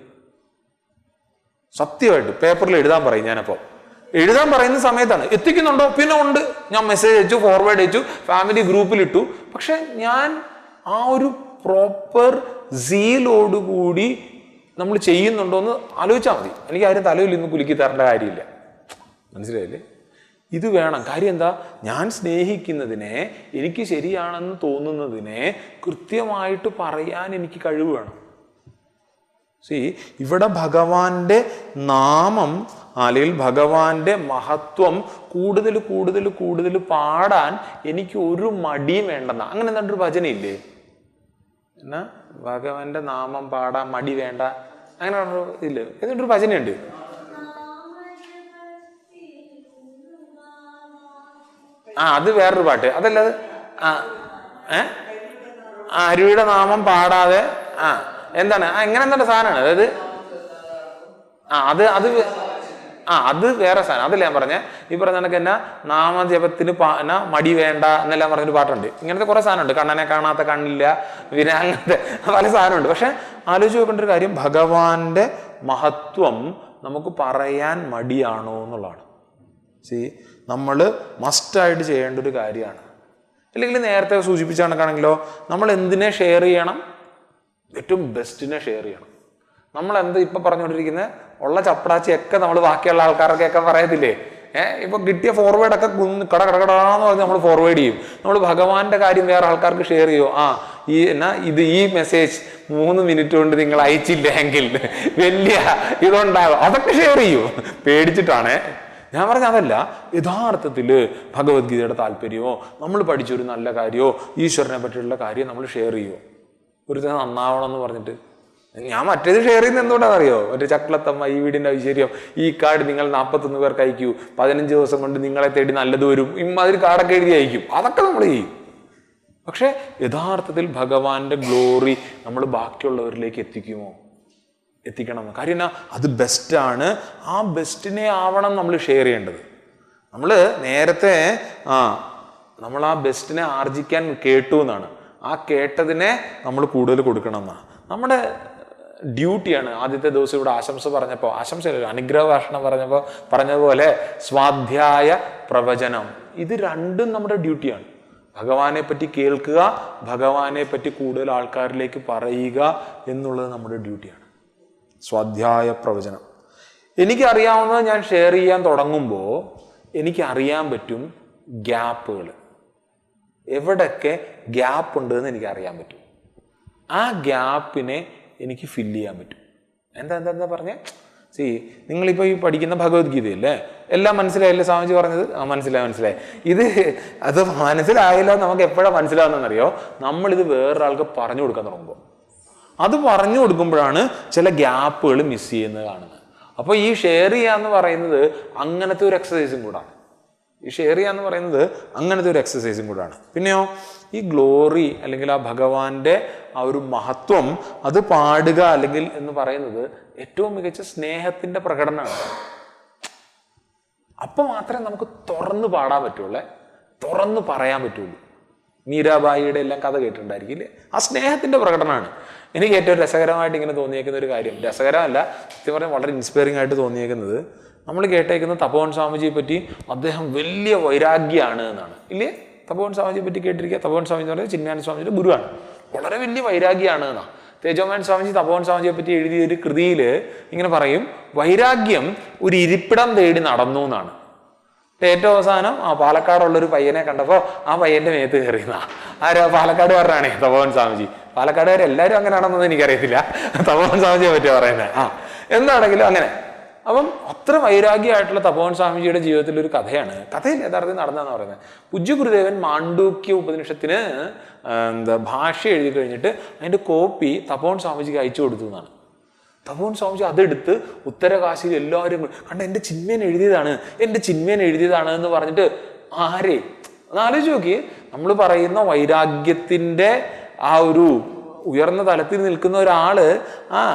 സത്യമായിട്ട് പേപ്പറിൽ എഴുതാൻ പറയും. ഞാനപ്പോൾ എഴുതാൻ പറയുന്ന സമയത്താണ് എത്തിക്കുന്നുണ്ടോ? പിന്നെ ഉണ്ട്. ഞാൻ മെസ്സേജ് അയച്ചു, ഫോർവേഡ് അയച്ചു, ഫാമിലി ഗ്രൂപ്പിലിട്ടു. പക്ഷെ ഞാൻ ആ ഒരു പ്രോപ്പർ സീലോടുകൂടി നമ്മൾ ചെയ്യുന്നുണ്ടോ എന്ന് ആലോചിച്ചാൽ മതി. എനിക്ക് ആരും തലയിൽ നിന്ന് കുലുക്കി തരേണ്ട കാര്യമില്ല. മനസ്സിലായില്ലേ? ഇത് വേണം. കാര്യം എന്താ? ഞാൻ സ്നേഹിക്കുന്നതിനെ, എനിക്ക് ശരിയാണെന്ന് തോന്നുന്നതിനെ കൃത്യമായിട്ട് പറയാൻ എനിക്ക് കഴിവ് വേണം. ഇവിടെ ഭഗവാന്റെ നാമം അല്ലെങ്കിൽ ഭഗവാന്റെ മഹത്വം കൂടുതൽ പാടാൻ എനിക്ക് ഒരു മടിയും വേണ്ടെന്ന. അങ്ങനെ എന്തൊരു ഭജനയില്ലേ? എന്നാ ഭഗവാന്റെ നാമം പാടാൻ മടി വേണ്ട, അങ്ങനെ ഇല്ല. എന്നിട്ടൊരു ഭജനയുണ്ട്. അത് വേറൊരു പാട്ട്. അതല്ലത് അരുവിയുടെ നാമം പാടാതെ എന്താണ് എങ്ങനെ എന്താണ് സാധനമാണ്. അതായത് അത് വേറെ സാധനം. അതല്ല ഞാൻ പറഞ്ഞേ. ഈ പറഞ്ഞ കണക്ക് എന്നാ നാമജപത്തിന് മടി വേണ്ട എന്നെല്ലാം പറഞ്ഞൊരു പാട്ടുണ്ട്. ഇങ്ങനത്തെ കുറെ സാധനമുണ്ട്. കണ്ണനെ കാണാത്ത കണ്ണില്ല, പിന്നെ അങ്ങനത്തെ പല സാധനമുണ്ട്. പക്ഷെ ആലോചിച്ച് നോക്കേണ്ട ഒരു കാര്യം, ഭഗവാന്റെ മഹത്വം നമുക്ക് പറയാൻ മടിയാണോ എന്നുള്ളതാണ്. നമ്മൾ മസ്റ്റായിട്ട് ചെയ്യേണ്ട ഒരു കാര്യമാണ്. അല്ലെങ്കിൽ നേരത്തെ സൂചിപ്പിച്ച കണക്കാണെങ്കിലോ നമ്മൾ എന്തിനെ ഷെയർ ചെയ്യണം? ഏറ്റവും ബെസ്റ്റിനെ ഷെയർ ചെയ്യണം. നമ്മൾ എന്ത് ഇപ്പം പറഞ്ഞുകൊണ്ടിരിക്കുന്നത് ഉള്ള ചപ്പടാച്ചിയൊക്കെ നമ്മൾ ബാക്കിയുള്ള ആൾക്കാർക്കൊക്കെ പറയത്തില്ലേ? ഇപ്പൊ കിട്ടിയ ഫോർവേഡൊക്കെ കടകടാന്ന് പറഞ്ഞ് നമ്മൾ ഫോർവേഡ് ചെയ്യും. നമ്മൾ ഭഗവാന്റെ കാര്യം വേറെ ആൾക്കാർക്ക് ഷെയർ ചെയ്യുമോ? ഈ മെസ്സേജ് 3 മിനിറ്റ് കൊണ്ട് നിങ്ങൾ അയച്ചില്ലെങ്കിൽ വലിയ ഇതുണ്ടാകും, അതൊക്കെ ഷെയർ ചെയ്യൂ. പേടിച്ചിട്ടാണ് ഞാൻ പറഞ്ഞ. അതല്ല, യഥാർത്ഥത്തില് ഭഗവത്ഗീതയുടെ താല്പര്യമോ നമ്മൾ പഠിച്ചൊരു നല്ല കാര്യമോ ഈശ്വരനെ പറ്റിയുള്ള കാര്യം നമ്മൾ ഷെയർ ചെയ്യുമോ? ഒരു നന്നാവണം എന്ന് പറഞ്ഞിട്ട്. ഞാൻ മറ്റേത് ഷെയർ ചെയ്യുന്നത് എന്തുകൊണ്ടാണെന്ന് അറിയോ? മറ്റേ ചക്കളത്തമ്മ, ഈ വീടിന്റെ ഐശ്വര്യം, ഈ കാർഡ് നിങ്ങൾ 41 പേർക്ക് അയക്കൂ, 15 ദിവസം കൊണ്ട് നിങ്ങളെ തേടി നല്ലത് വരും, ഇമാതിരി കാർഡൊക്കെ എഴുതി അയക്കും. അതൊക്കെ നമ്മൾ ചെയ്യും. പക്ഷെ യഥാർത്ഥത്തിൽ ഭഗവാന്റെ ഗ്ലോറി നമ്മൾ ബാക്കിയുള്ളവരിലേക്ക് എത്തിക്കണം. കാര്യം എന്നാ? അത് ബെസ്റ്റാണ്. ആ ബെസ്റ്റിനെ ആവണം നമ്മൾ ഷെയർ ചെയ്യേണ്ടത്. നമ്മൾ നേരത്തെ നമ്മൾ ആ ബെസ്റ്റിനെ ആർജിക്കാൻ കേട്ടു എന്നാണ്. ആ കേട്ടതിനെ നമ്മൾ കൂടുതൽ കൊടുക്കണം എന്നാണ് നമ്മുടെ ഡ്യൂട്ടിയാണ്. ആദ്യത്തെ ദിവസം ഇവിടെ ആശംസ പറഞ്ഞപ്പോൾ, ആശംസയല്ല, അനുഗ്രഹ ഭാഷണം പറഞ്ഞതുപോലെ സ്വാധ്യായ പ്രവചനം, ഇത് രണ്ടും നമ്മുടെ ഡ്യൂട്ടിയാണ്. ഭഗവാനെ പറ്റി കേൾക്കുക, ഭഗവാനെ പറ്റി കൂടുതൽ ആൾക്കാരിലേക്ക് പറയുക എന്നുള്ളത് നമ്മുടെ ഡ്യൂട്ടിയാണ്. സ്വാധ്യായ പ്രവചനം. എനിക്കറിയാവുന്നത് ഞാൻ ഷെയർ ചെയ്യാൻ തുടങ്ങുമ്പോൾ എനിക്കറിയാൻ പറ്റും ഗ്യാപ്പുകൾ, എവിടൊക്കെ ഗ്യാപ്പ് ഉണ്ടെന്ന് എനിക്കറിയാൻ പറ്റും. ആ ഗ്യാപ്പിനെ എനിക്ക് ഫില്ല് ചെയ്യാൻ പറ്റും. എന്താ പറഞ്ഞേ? നിങ്ങളിപ്പോൾ ഈ പഠിക്കുന്ന ഭഗവത്ഗീതയല്ലേ, എല്ലാം മനസ്സിലായില്ലേ സ്വാമിജി പറഞ്ഞത്? മനസ്സിലായി. അത് മനസ്സിലായില്ല. നമുക്ക് എപ്പോഴാണ് മനസ്സിലാവുന്നതെന്നറിയോ? നമ്മളിത് വേറൊരാൾക്ക് പറഞ്ഞു കൊടുക്കാൻ തുടങ്ങുമ്പോൾ. അത് പറഞ്ഞു കൊടുക്കുമ്പോഴാണ് ചില ഗ്യാപ്പുകൾ മിസ് ചെയ്യുന്നത് കാണുന്നത്. അപ്പോൾ ഈ ഷെയർ ചെയ്യാന്ന് പറയുന്നത് അങ്ങനത്തെ ഒരു എക്സസൈസും കൂടാണ്. പിന്നെയോ ഈ ഗ്ലോറി അല്ലെങ്കിൽ ആ ഭഗവാന്റെ ആ ഒരു മഹത്വം അത് പാടുക അല്ലെങ്കിൽ എന്ന് പറയുന്നത് ഏറ്റവും മികച്ച സ്നേഹത്തിന്റെ പ്രകടനമാണ്. അപ്പൊ മാത്രമേ നമുക്ക് തുറന്ന് പാടാൻ പറ്റുള്ളൂ, തുറന്ന് പറയാൻ പറ്റുള്ളൂ. മീരാബായിയുടെ എല്ലാം കഥ കേട്ടിട്ടുണ്ടായിരിക്കില്ലേ? ആ സ്നേഹത്തിന്റെ പ്രകടനമാണ്. എനിക്ക് ഏറ്റവും രസകരമായിട്ട് ഇങ്ങനെ തോന്നിയേക്കുന്ന ഒരു കാര്യം, രസകരമല്ല, സത്യം പറഞ്ഞാൽ വളരെ ഇൻസ്പയറിംഗ് ആയിട്ട് തോന്നിയേക്കുന്നത്, നമ്മൾ കേട്ടേക്കുന്ന തപോവൻ സ്വാമിജിയെ പറ്റി അദ്ദേഹം വലിയ വൈരാഗ്യമാണ് എന്നാണ്. ഇല്ലേ? തപോവൻ സ്വാമിജിയെ പറ്റി കേട്ടിരിക്കുക. തപോവൻ സ്വാമി എന്ന് പറയുന്നത് ചിന്മയാനന്ദ സ്വാമിജിയുടെ ഗുരുവാണ്. വളരെ വലിയ വൈരാഗ്യമാണ് എന്നാണ്. തേജോമൻ സ്വാമിജി തപോവൻ സ്വാമിജിയെ പറ്റി എഴുതിയ ഒരു കൃതിയിൽ ഇങ്ങനെ പറയും, വൈരാഗ്യം ഒരു ഇരിപ്പിടം തേടി നടന്നു എന്നാണ്. ഏറ്റവും അവസാനം പാലക്കാടുള്ളൊരു പയ്യനെ കണ്ടപ്പോൾ ആ പയ്യന്റെ മേത്ത് കയറിയെന്നാ. പാലക്കാടുകാരനാണേ തപോവൻ സ്വാമിജി. പാലക്കാടുകാരെല്ലാവരും അങ്ങനെയാണെന്നൊന്നും എനിക്കറിയത്തില്ല, തപോവൻ സ്വാമിജിയെ പറ്റിയാ പറയുന്നത്. എന്താണെങ്കിലും അങ്ങനെ. അപ്പം അത്ര വൈരാഗ്യമായിട്ടുള്ള തപോവൻ സ്വാമിജിയുടെ ജീവിതത്തിൽ ഒരു കഥയാണ്. കഥയിൽ യഥാർത്ഥത്തിൽ നടന്നതെന്ന് പറയുന്നത്, പൂജ്യ ഗുരുദേവൻ മാണ്ഡൂക്യ ഉപനിഷത്തിന് ഭാഷ എഴുതി കഴിഞ്ഞിട്ട് അതിന്റെ കോപ്പി തപോവൻ സ്വാമിജിക്ക് അയച്ചു കൊടുത്തു എന്നാണ്. തപോവൻ സ്വാമിജി അതെടുത്ത് ഉത്തരകാശിയിൽ എല്ലാവരും കണ്ട എൻ്റെ ചിന്മയൻ എഴുതിയതാണ് എന്ന് പറഞ്ഞിട്ട് ആലോചിച്ച് നോക്കി. നമ്മൾ പറയുന്ന വൈരാഗ്യത്തിന്റെ ആ ഒരു ഉയർന്ന തലത്തിൽ നിൽക്കുന്ന ഒരാള്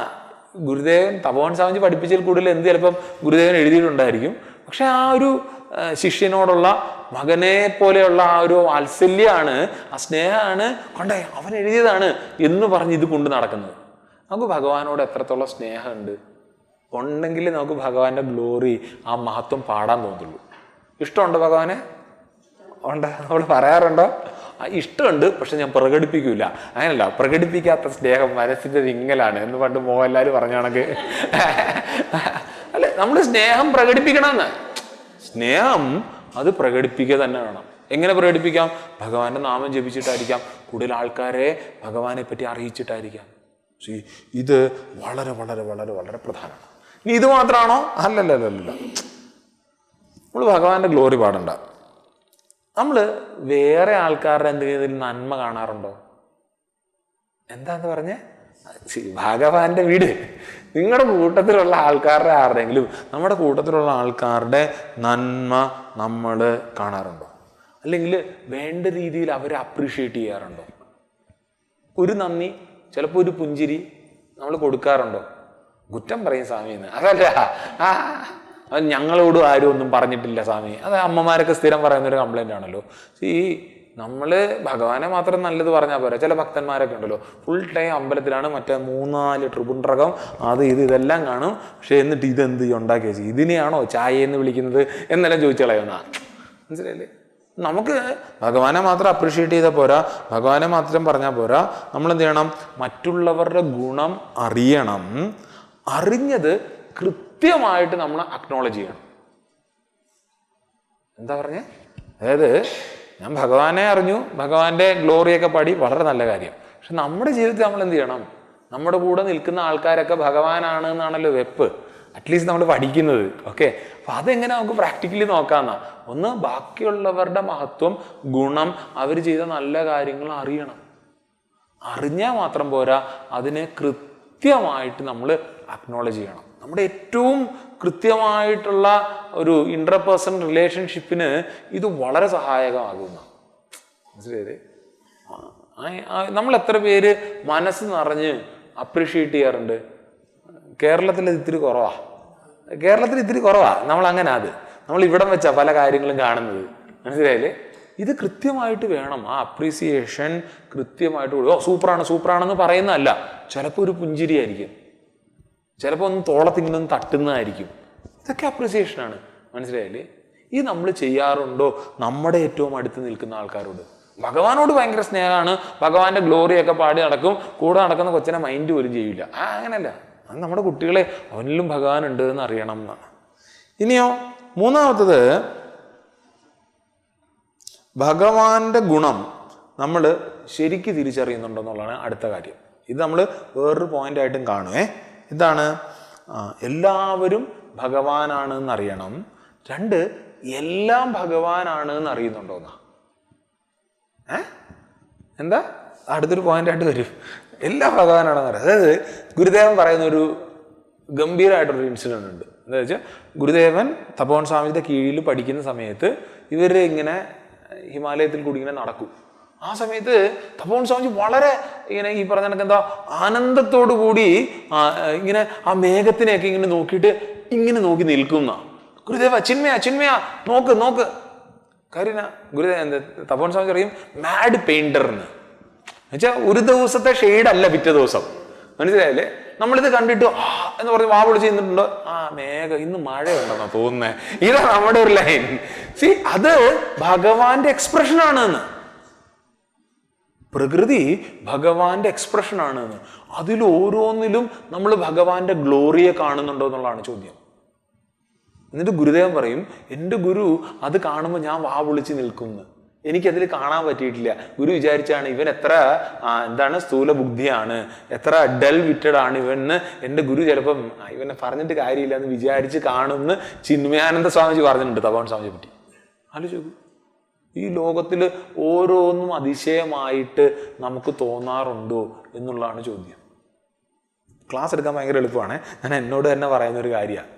ഗുരുദേവൻ തപോവൻ സ്വാമിജി പഠിപ്പിച്ചതിൽ കൂടുതൽ ചിലപ്പം ഗുരുദേവൻ എഴുതിയിട്ടുണ്ടായിരിക്കും. പക്ഷെ ആ ഒരു ശിഷ്യനോടുള്ള മകനെ പോലെയുള്ള ആ ഒരു വാത്സല്യമാണ്, ആ സ്നേഹമാണ്, കണ്ടേ അവൻ എഴുതിയതാണ് എന്ന് പറഞ്ഞ് ഇത് കൊണ്ട് നടക്കുന്നത്. നമുക്ക് ഭഗവാനോട് എത്രത്തോളം സ്നേഹമുണ്ട് ഉണ്ടെങ്കിൽ നമുക്ക് ഭഗവാന്റെ ഗ്ലോറി, ആ മഹത്വം പാടാൻ തോന്നുള്ളൂ. ഇഷ്ടമുണ്ടോ ഭഗവാനെ? ഉണ്ട്. നമ്മൾ പറയാറുണ്ടോ? ഇഷ്ടമുണ്ട്, പക്ഷെ ഞാൻ പ്രകടിപ്പിക്കൂല. അങ്ങനല്ല, പ്രകടിപ്പിക്കാത്ത സ്നേഹം മനസ്സിന്റെ വിങ്ങലാണ് എന്ന് പണ്ട് മോഹൻലാൽ പറഞ്ഞ കണക്ക്. അല്ലെ, നമ്മൾ സ്നേഹം പ്രകടിപ്പിക്കണമെന്ന്. സ്നേഹം അത് പ്രകടിപ്പിക്കുക തന്നെ വേണം. എങ്ങനെ പ്രകടിപ്പിക്കാം? ഭഗവാന്റെ നാമം ജപിച്ചിട്ടായിരിക്കാം, കൂടുതൽ ആൾക്കാരെ ഭഗവാനെ പറ്റി അറിയിച്ചിട്ടായിരിക്കാം. ഇത് വളരെ വളരെ വളരെ വളരെ പ്രധാനമാണ്. ഇനി ഇത് മാത്രമാണോ? അല്ലല്ല. നമ്മൾ ഭഗവാന്റെ ഗ്ലോറി പാടണ്ട. നമ്മൾ വേറെ ആൾക്കാരുടെ എന്തെങ്കിലും നന്മ കാണാറുണ്ടോ? എന്താന്ന് പറഞ്ഞേ? ഭഗവാന്റെ വീട്. നിങ്ങളുടെ കൂട്ടത്തിലുള്ള ആൾക്കാരുടെ ആരുടെയെങ്കിലും, നമ്മുടെ കൂട്ടത്തിലുള്ള ആൾക്കാരുടെ നന്മ നമ്മൾ കാണാറുണ്ടോ? അല്ലെങ്കിൽ വേണ്ട രീതിയിൽ അവരെ അപ്രീഷിയേറ്റ് ചെയ്യാറുണ്ടോ? ഒരു നന്ദി, ചിലപ്പോൾ ഒരു പുഞ്ചിരി നമ്മൾ കൊടുക്കാറുണ്ടോ? കുറ്റം പറയും സ്വാമിന്ന്. അതല്ല, അത് ഞങ്ങളോട് ആരും ഒന്നും പറഞ്ഞിട്ടില്ല സ്വാമി. അത് അമ്മമാരൊക്കെ സ്ഥിരം പറയുന്നൊരു കംപ്ലൈൻ്റ് ആണല്ലോ. നമ്മൾ ഭഗവാനെ മാത്രം നല്ലത് പറഞ്ഞാൽ പോരാ. ചില ഭക്തന്മാരൊക്കെ ഉണ്ടല്ലോ, ഫുൾ ടൈം അമ്പലത്തിലാണ്, മറ്റേ 3-4 ട്രിബുണ്ടകം ഇതെല്ലാം കാണും. പക്ഷെ എന്നിട്ട് ഇതെന്ത് ഉണ്ടാക്കിയ ഇതിനെയാണോ ചായ എന്ന് വിളിക്കുന്നത് എന്നെല്ലാം ചോദിച്ചു കളയുന്ന. മനസ്സിലായില്ലേ? നമുക്ക് ഭഗവാനെ മാത്രം അപ്രീഷിയേറ്റ് ചെയ്താൽ പോരാ, ഭഗവാനെ മാത്രം പറഞ്ഞാൽ പോരാ, നമ്മൾ എന്ത് ചെയ്യണം? മറ്റുള്ളവരുടെ ഗുണം അറിയണം. അറിഞ്ഞത് കൃത്യമായിട്ട് നമ്മൾ അക്നോളജ് ചെയ്യണം. എന്താ പറഞ്ഞേ? അതായത് ഞാൻ ഭഗവാനെ അറിഞ്ഞു, ഭഗവാന്റെ ഗ്ലോറിയൊക്കെ പാടി, വളരെ നല്ല കാര്യം. പക്ഷെ നമ്മുടെ ജീവിതത്തിൽ നമ്മൾ എന്ത് ചെയ്യണം? നമ്മുടെ കൂടെ നിൽക്കുന്ന ആൾക്കാരൊക്കെ ഭഗവാനാണ് എന്നാണല്ലോ വെപ്പ്, അറ്റ്ലീസ്റ്റ് നമ്മൾ പഠിക്കുന്നത്. ഓക്കെ, അപ്പൊ അതെങ്ങനെ നമുക്ക് പ്രാക്ടിക്കലി നോക്കാമെന്നാ. ഒന്ന്, ബാക്കിയുള്ളവരുടെ മഹത്വം, ഗുണം, അവർ ചെയ്ത നല്ല കാര്യങ്ങൾ അറിയണം. അറിഞ്ഞാൽ മാത്രം പോരാ, അതിനെ കൃത്യമായിട്ട് നമ്മൾ അക്നോളജ് ചെയ്യണം. നമ്മുടെ ഏറ്റവും കൃത്യമായിട്ടുള്ള ഒരു ഇന്റർപേഴ്സണൽ റിലേഷൻഷിപ്പിന് ഇത് വളരെ സഹായകമാകുന്ന. മനസ്സിലായത്? നമ്മൾ എത്ര പേര് മനസ്സ് നിറഞ്ഞ് അപ്രീഷിയേറ്റ് ചെയ്യാറുണ്ട്? കേരളത്തിൽ ഇത്തിരി കുറവാ. നമ്മൾ അങ്ങനെ നമ്മൾ ഇവിടം വെച്ചാ പല കാര്യങ്ങളും കാണുന്നത്. മനസ്സിലായില്ലേ? ഇത് കൃത്യമായിട്ട് വേണം. ആ അപ്രീസിയേഷൻ കൃത്യമായിട്ട് സൂപ്പറാണെന്ന് പറയുന്നതല്ല. ചിലപ്പോൾ ഒരു പുഞ്ചിരിയായിരിക്കും, ചിലപ്പോൾ ഒന്ന് തോളത്തിങ്ങനെ ഒന്ന് തട്ടുന്നതായിരിക്കും. ഇതൊക്കെ അപ്രീസിയേഷനാണ്. മനസ്സിലായില്ലേ? ഇത് നമ്മൾ ചെയ്യാറുണ്ടോ നമ്മുടെ ഏറ്റവും അടുത്ത് നിൽക്കുന്ന ആൾക്കാരോട്? ഭഗവാനോട് ഭയങ്കര സ്നേഹമാണ്, ഭഗവാന്റെ ഗ്ലോറിയൊക്കെ പാടി നടക്കും, കൂടെ നടക്കുന്ന കൊച്ചിനെ മൈൻഡ് പോലും ചെയ്യില്ല. അങ്ങനല്ല. അത് നമ്മുടെ കുട്ടികളെ അവനിലും ഭഗവാൻ ഉണ്ട് എന്ന് അറിയണം എന്നാണ്. ഇനിയോ മൂന്നാമത്തത്, ഭഗവാന്റെ ഗുണം നമ്മൾ ശരിക്ക് തിരിച്ചറിയുന്നുണ്ടോ എന്നുള്ളതാണ് അടുത്ത കാര്യം. ഇത് നമ്മൾ വേറൊരു പോയിന്റ് ആയിട്ടും കാണുവേ. ഇതാണ്, എല്ലാവരും ഭഗവാനാണ് എന്നറിയണം. 2, എല്ലാം ഭഗവാനാണ് എന്ന് അറിയുന്നുണ്ടോന്നാ. എന്താ അടുത്തൊരു പോയിന്റ് ആയിട്ട് വരും. എല്ലാം ഭഗവാനാണെന്ന് അറിയാം. അതായത് ഗുരുദേവൻ പറയുന്ന ഒരു ഗംഭീരമായിട്ടൊരു ഇൻസിഡന്റ് ഉണ്ട്. എന്താ വെച്ചാൽ, ഗുരുദേവൻ തപോവൻ സ്വാമിയുടെ കീഴിൽ പഠിക്കുന്ന സമയത്ത് ഇവർ ഇങ്ങനെ ഹിമാലയത്തിൽ കൂടി ഇങ്ങനെ നടക്കും. ആ സമയത്ത് തപോവൻ സ്വാമി വളരെ ഇങ്ങനെ ഈ പറഞ്ഞ കണക്ക് എന്താ ആനന്ദത്തോടു കൂടി ഇങ്ങനെ ആ മേഘത്തിനെയൊക്കെ ഇങ്ങനെ നോക്കിയിട്ട് ഇങ്ങനെ നോക്കി നിൽക്കുന്ന. ഗുരുദേവ ചിന്മയ നോക്ക് കാര്യന. ഗുരുദേവൻ തപോവൻ സ്വാമി പറയും മാഡ് പെയിന്റർ എന്ന് വെച്ചാൽ ഒരു ദിവസത്തെ ഷെയ്ഡല്ല പിറ്റേ ദിവസം. മനസ്സിലായല്ലേ? നമ്മളിത് കണ്ടിട്ട് എന്ന് പറഞ്ഞ് വാ വിളിച്ച് ചെന്നിട്ടുണ്ടോ, മേഘം ഇന്ന് മഴയുണ്ടെന്നാ തോന്നുന്നേ. ഇതാ നമ്മുടെ ഒരു ലൈൻ. അത് ഭഗവാന്റെ എക്സ്പ്രഷൻ ആണ് എന്ന്. പ്രകൃതി ഭഗവാന്റെ എക്സ്പ്രഷൻ ആണ് എന്ന്. അതിൽ ഓരോന്നിലും നമ്മൾ ഭഗവാന്റെ ഗ്ലോറിയെ കാണുന്നുണ്ടോ എന്നുള്ളതാണ് ചോദ്യം. എന്നിട്ട് ഗുരുദേവൻ പറയും, എൻ്റെ ഗുരു അത് കാണുമ്പോൾ ഞാൻ വാ വിളിച്ച് നിൽക്കുന്നു, എനിക്കതിൽ കാണാൻ പറ്റിയിട്ടില്ല. ഗുരു വിചാരിച്ചാണ് ഇവൻ എത്ര സ്ഥൂല ബുദ്ധിയാണ്, എത്ര ഡൽ വിറ്റഡ് ആണ് ഇവന്ന്. എൻ്റെ ഗുരു ചിലപ്പം ഇവനെ പറഞ്ഞിട്ട് കാര്യമില്ല എന്ന് വിചാരിച്ച് കാണുമെന്ന് ചിന്മയാനന്ദ സ്വാമിജി പറഞ്ഞിട്ടുണ്ട് തപോവൻ സ്വാമിജിയെ പറ്റി. ആലോചിക്കൂ, ഈ ലോകത്തിൽ ഓരോന്നും അതിശയമായിട്ട് നമുക്ക് തോന്നാറുണ്ടോ എന്നുള്ളതാണ് ചോദ്യം. ക്ലാസ് എടുക്കാൻ ഭയങ്കര എളുപ്പമാണ്. ഞാൻ എന്നോട് തന്നെ പറയുന്നൊരു കാര്യമാണ്.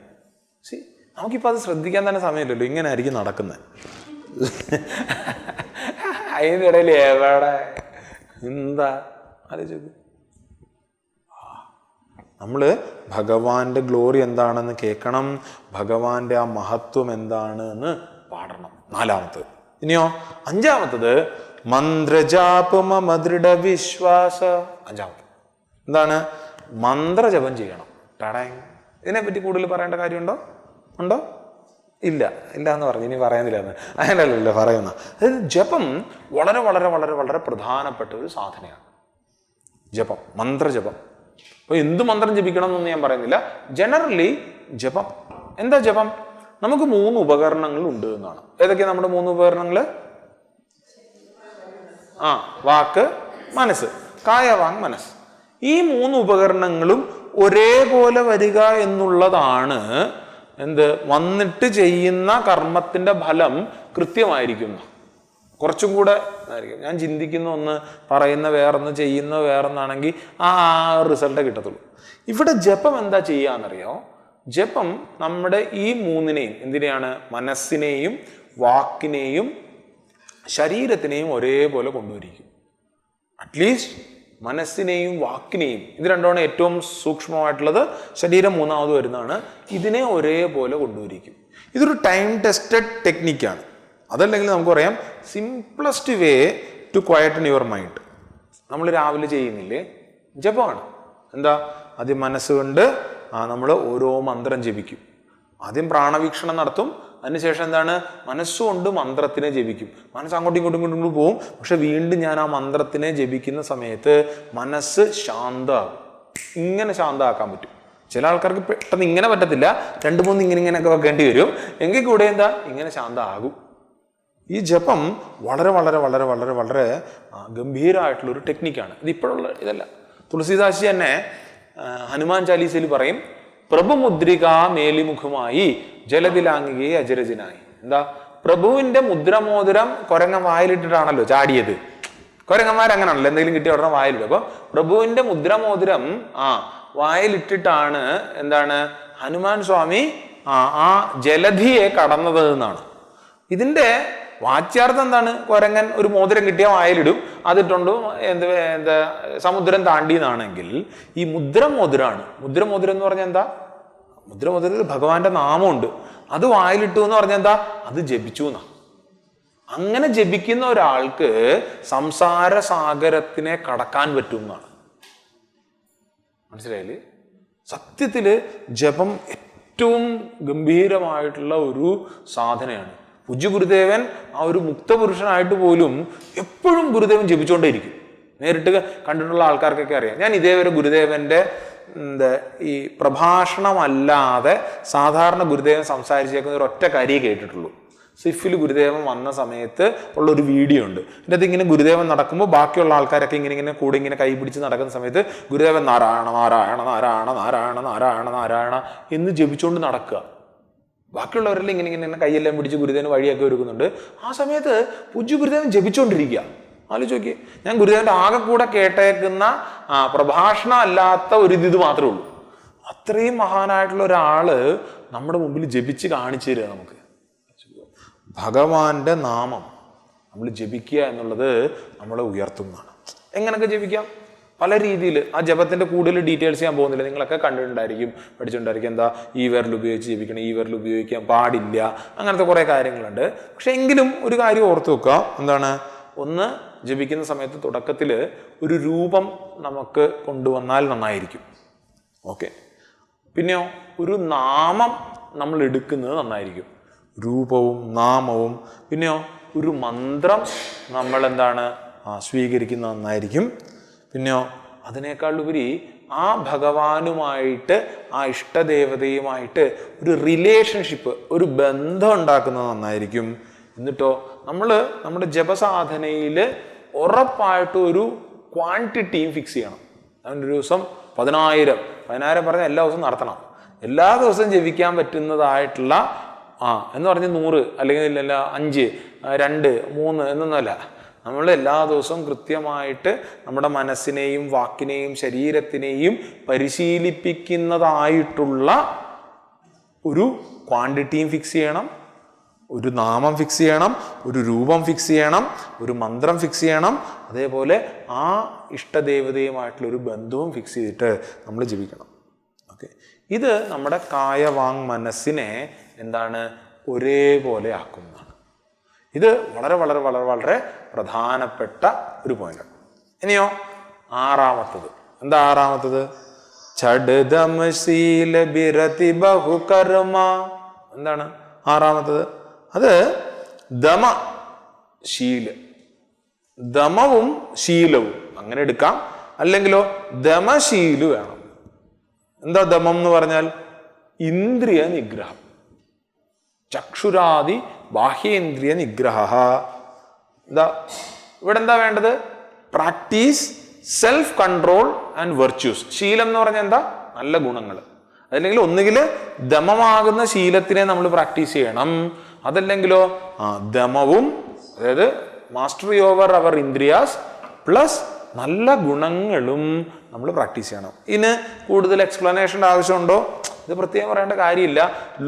നമുക്കിപ്പോൾ അത് ശ്രദ്ധിക്കാൻ തന്നെ സമയമില്ലല്ലോ. ഇങ്ങനെ ആയിരിക്കും നടക്കുന്നത്. അതിൻ്റെ ഇടയിൽ എവിടെ എന്താ ആലോചിച്ചു. നമ്മൾ ഭഗവാന്റെ ഗ്ലോറി എന്താണെന്ന് കേൾക്കണം, ഭഗവാന്റെ ആ മഹത്വം എന്താണ് എന്ന് പാടണം. 4-മത്തത്. ഇനിയോ 5-മത്തത്, മന്ത്രജാപമദൃഢ വിശ്വാസ. 5-മത്തത് എന്താണ്? മന്ത്രജപം ചെയ്യണം. ഇതിനെപ്പറ്റി കൂടുതൽ പറയേണ്ട കാര്യമുണ്ടോ? ഇല്ല എന്ന് പറഞ്ഞു. ഇനി പറയുന്നില്ല എന്ന് അങ്ങനെയല്ലല്ലോ പറയുന്ന. അതായത് ജപം വളരെ വളരെ വളരെ വളരെ പ്രധാനപ്പെട്ട ഒരു സാധനയാണ്. ജപം, മന്ത്രജപം. അപ്പോൾ എന്ത് മന്ത്രം ജപിക്കണം എന്നൊന്നും ഞാൻ പറയുന്നില്ല. ജനറലി ജപം. എന്താ ജപം? നമുക്ക് 3 ഉപകരണങ്ങൾ ഉണ്ട് എന്നാണ്. ഏതൊക്കെയാണ് നമ്മുടെ 3 ഉപകരണങ്ങൾ? വാക്ക്, മനസ്സ്. കായ, വാങ്, മനസ്സ്. ഈ 3 ഉപകരണങ്ങളും ഒരേപോലെ വരിക എന്നുള്ളതാണ് വന്നിട്ട് ചെയ്യുന്ന കർമ്മത്തിന്റെ ഫലം കൃത്യമായിരിക്കുന്നു. കുറച്ചും കൂടെ ആയിരിക്കും. ഞാൻ ചിന്തിക്കുന്ന ഒന്ന്, പറയുന്ന വേറൊന്ന്, ചെയ്യുന്ന വേറൊന്നാണെങ്കിൽ ആ റിസൾട്ടേ കിട്ടത്തുള്ളൂ. ഇവിടെ ജപം എന്താ ചെയ്യാന്നറിയോ? ജപം നമ്മുടെ ഈ 3നെയും, എന്തിനെയാണ്? മനസ്സിനെയും വാക്കിനെയും ശരീരത്തിനെയും ഒരേപോലെ കൊണ്ടുവരിക്കും. അറ്റ്ലീസ്റ്റ് മനസ്സിനെയും വാക്കിനെയും, ഇത് രണ്ടുമാണ് ഏറ്റവും സൂക്ഷ്മമായിട്ടുള്ളത്. ശരീരം 3ാമത് വരുന്നതാണ്. ഇതിനെ ഒരേപോലെ കൊണ്ടുവരിക്കും. ഇതൊരു ടൈം ടെസ്റ്റഡ് ടെക്നിക്കാണ്. അതല്ലെങ്കിൽ നമുക്ക് പറയാം simplest way to quieten your mind. നമ്മൾ രാവിലെ ചെയ്യുന്നില്ലേ, ജപമാണ്. എന്താ? ആദ്യം മനസ്സുകൊണ്ട് നമ്മൾ ഓരോ മന്ത്രം ജപിക്കും. ആദ്യം പ്രാണവീക്ഷണം നടത്തും, അതിനുശേഷം എന്താണ്, മനസ്സുകൊണ്ട് മന്ത്രത്തിനെ ജപിക്കും. മനസ്സ് അങ്ങോട്ടും ഇങ്ങോട്ടും ഇങ്ങോട്ടും പോവും. പക്ഷെ വീണ്ടും ഞാൻ ആ മന്ത്രത്തിനെ ജപിക്കുന്ന സമയത്ത് മനസ്സ് ശാന്തമാകും. ഇങ്ങനെ ശാന്തമാക്കാൻ പറ്റും. ചില ആൾക്കാർക്ക് പെട്ടെന്ന് ഇങ്ങനെ പറ്റത്തില്ല, 2-3 ഇങ്ങനെയൊക്കെ വെക്കേണ്ടി വരും. എങ്കിൽ കൂടെ എന്താ ഇങ്ങനെ ശാന്തമാകും. ഈ ജപം വളരെ വളരെ വളരെ വളരെ വളരെ ഗംഭീരമായിട്ടുള്ളൊരു ടെക്നിക്കാണ്. ഇത് ഇപ്പോഴുള്ള ഇതല്ല. തുളസീദാസ് തന്നെ ഹനുമാൻ ചാലീസയിൽ പറയും, പ്രഭുമുദ്രിക മേലിമുഖമായി ജലതിലാംഗികയെ അജരജനായി. എന്താ, പ്രഭുവിന്റെ മുദ്രമോതിരം കുരങ്ങൻ വായിലിട്ടിട്ടാണല്ലോ ചാടിയത്. കുരങ്ങന്മാരങ്ങനാണല്ലോ, എന്തെങ്കിലും കിട്ടിയ ഉടനെ വായിലിടും. അപ്പൊ പ്രഭുവിന്റെ മുദ്രമോതിരം വായിലിട്ടിട്ടാണ് എന്താണ് ഹനുമാൻ സ്വാമി ആ ജലധിയെ കടന്നത് എന്നാണ്. ഇതിന്റെ വാച്യാർത്ഥം എന്താണ്, കുരങ്ങൻ ഒരു മോതിരം കിട്ടിയ വായിലിടും, അതിട്ടുണ്ട് എന്താ സമുദ്രം താണ്ടി എന്നാണെങ്കിൽ ഈ മുദ്രമോതിരാണ്. മുദ്രമോതിരം എന്ന് പറഞ്ഞാൽ എന്താ, മുദ്രമോതിരത്തിൽ ഭഗവാന്റെ നാമമുണ്ട്. അത് വായിലിട്ടു എന്ന് പറഞ്ഞാൽ എന്താ, അത് ജപിച്ചു എന്നാ. അങ്ങനെ ജപിക്കുന്ന ഒരാൾക്ക് സംസാര സാഗരത്തിനെ കടക്കാൻ പറ്റും എന്നാണ്. മനസ്സിലായില്ലേ? സത്യത്തില് ജപം ഏറ്റവും ഗംഭീരമായിട്ടുള്ള ഒരു സാധനയാണ്. പൂജ്യ ഗുരുദേവൻ ആ ഒരു മുക്തപുരുഷനായിട്ട് പോലും എപ്പോഴും ഗുരുദേവൻ ജപിച്ചുകൊണ്ടേയിരിക്കും. നേരിട്ട് കണ്ടിട്ടുള്ള ആൾക്കാർക്കൊക്കെ അറിയാം. ഞാൻ ഇതേവരെ ഗുരുദേവന്റെ ഈ പ്രഭാഷണമല്ലാതെ സാധാരണ ഗുരുദേവൻ സംസാരിച്ചേക്കുന്ന ഒരു ഒറ്റ കാര്യമേ കേട്ടിട്ടുള്ളൂ. സിഫിൽ ഗുരുദേവൻ വന്ന സമയത്ത് ഉള്ളൊരു വീഡിയോ ഉണ്ട്. അതിനകത്ത് ഇങ്ങനെ ഗുരുദേവൻ നടക്കുമ്പോൾ ബാക്കിയുള്ള ആൾക്കാരൊക്കെ ഇങ്ങനെ കൂടെ ഇങ്ങനെ കൈ പിടിച്ച് നടക്കുന്ന സമയത്ത് ഗുരുദേവൻ നാരായണ നാരായണ നാരായണ നാരായണ നാരായണ നാരായണ എന്ന് ജപിച്ചുകൊണ്ട് നടക്കുക. ബാക്കിയുള്ളവരെല്ലാം ഇങ്ങനെ കൈയെല്ലാം പിടിച്ച് ഗുരുദേവന് വഴിയൊക്കെ ഒരുക്കുന്നുണ്ട്. ആ സമയത്ത് പൂജ്യ ഗുരുദേവൻ ജപിച്ചുകൊണ്ടിരിക്കുക. ആലോചിച്ച് നോക്കിയേ, ഞാൻ ഗുരുദേവന്റെ ആകെ കൂടെ കേട്ടേക്കുന്ന പ്രഭാഷണം അല്ലാത്ത ഒരു ഇത് മാത്രമേ ഉള്ളൂ. അത്രയും മഹാനായിട്ടുള്ള ഒരാള് നമ്മുടെ മുമ്പിൽ ജപിച്ച് കാണിച്ചു തരിക നമുക്ക്. ഭഗവാന്റെ നാമം നമ്മൾ ജപിക്കുക എന്നുള്ളത് നമ്മളെ ഉയർത്തുന്നതാണ്. എങ്ങനെയൊക്കെ ജപിക്കാം? പല രീതിയിൽ. ആ ജപത്തിന്റെ കൂടുതൽ ഡീറ്റെയിൽസ് ഞാൻ പോകുന്നില്ല, നിങ്ങളൊക്കെ കണ്ടിട്ടുണ്ടായിരിക്കും, പഠിച്ചിട്ടുണ്ടായിരിക്കും. എന്താ, ഈ വിരൽ ഉപയോഗിച്ച് ജപിക്കണം, ഈ വിരൽ ഉപയോഗിക്കാൻ പാടില്ല, അങ്ങനത്തെ കുറേ കാര്യങ്ങളുണ്ട്. പക്ഷെ എങ്കിലും ഒരു കാര്യം ഓർത്ത് വെക്കുക. എന്താണ്, ഒന്ന്, ജപിക്കുന്ന സമയത്ത് തുടക്കത്തിൽ ഒരു രൂപം നമുക്ക് കൊണ്ടുവന്നാൽ നന്നായിരിക്കും. ഓക്കെ. പിന്നെയോ ഒരു നാമം നമ്മൾ എടുക്കുന്നത് നന്നായിരിക്കും. രൂപവും നാമവും. പിന്നെയോ ഒരു മന്ത്രം നമ്മൾ എന്താണ് സ്വീകരിക്കുന്നത് നന്നായിരിക്കും. പിന്നെയോ അതിനേക്കാളുപരി ആ ഭഗവാനുമായിട്ട്, ആ ഇഷ്ടദേവതയുമായിട്ട് ഒരു റിലേഷൻഷിപ്പ്, ഒരു ബന്ധം ഉണ്ടാക്കുന്നത് നന്നായിരിക്കും. എന്നിട്ടോ നമ്മുടെ ജപസാധനയിൽ ഉറപ്പായിട്ടും ഒരു ക്വാണ്ടിറ്റിയും ഫിക്സ് ചെയ്യണം. അതിൻ്റെ ഒരു ദിവസം 10,000 പറഞ്ഞാൽ എല്ലാ ദിവസവും നടത്തണം. എല്ലാ ദിവസവും ജപിക്കാൻ പറ്റുന്നതായിട്ടുള്ള എന്ന് പറഞ്ഞ് 100 അല്ലെങ്കിൽ 5, 2, 3 എന്നൊന്നുമല്ല. നമ്മൾ എല്ലാ ദിവസവും കൃത്യമായിട്ട് നമ്മുടെ മനസ്സിനെയും വാക്കിനെയും ശരീരത്തിനെയും പരിശീലിപ്പിക്കുന്നതായിട്ടുള്ള ഒരു ക്വാണ്ടിറ്റിയും ഫിക്സ് ചെയ്യണം, ഒരു നാമം ഫിക്സ് ചെയ്യണം, ഒരു രൂപം ഫിക്സ് ചെയ്യണം, ഒരു മന്ത്രം ഫിക്സ് ചെയ്യണം. അതേപോലെ ആ ഇഷ്ടദേവതയുമായിട്ടുള്ള ഒരു ബന്ധവും ഫിക്സ് ചെയ്തിട്ട് നമ്മൾ ജപിക്കണം. ഓക്കെ. ഇത് നമ്മുടെ കായവാങ് മനസ്സിനെ എന്താണ് ഒരേപോലെ ആക്കുന്നതാണ്. ഇത് വളരെ വളരെ വളരെ വളരെ പ്രധാനപ്പെട്ട ഒരു പോയിന്റാണ്. ഇനിയോ 6ാമത്തത്. എന്താ 6ാമത്തത്? ഛഡ്ദമശീല ബിരതി ബഹുകർമ്മ. എന്താണ് 6ാമത്തത്? അത് ദമ ശീല. ദമവും ശീലവും അങ്ങനെ എടുക്കാം. അല്ലെങ്കിലോ ദമശീലു വേണം. എന്താ ദമം എന്ന് പറഞ്ഞാൽ? ഇന്ദ്രിയ നിഗ്രഹം. ചക്ഷുരാദി ബാഹ്യേന്ദ്രിയ നിഗ്രഹ. എന്താ ഇവിടെ എന്താ വേണ്ടത്? Practice self control and virtues. ശീലം എന്ന് പറഞ്ഞാൽ എന്താ? നല്ല ഗുണങ്ങൾ. അതല്ലെങ്കിൽ ഒന്നുകിൽ ദമമാകുന്ന ശീലത്തിനെ നമ്മൾ പ്രാക്ടീസ് ചെയ്യണം, അതല്ലെങ്കിലോ ദമവും, അതായത് മാസ്റ്ററി ഓവർ അവർ ഇന്ദ്രിയാസ് പ്ലസ് നല്ല ഗുണങ്ങളും നമ്മൾ പ്രാക്ടീസ് ചെയ്യണം. ഇതിന് കൂടുതൽ എക്സ്പ്ലനേഷൻ്റെ ആവശ്യമുണ്ടോ? ഇത് പ്രത്യേകം പറയേണ്ട കാര്യമില്ല.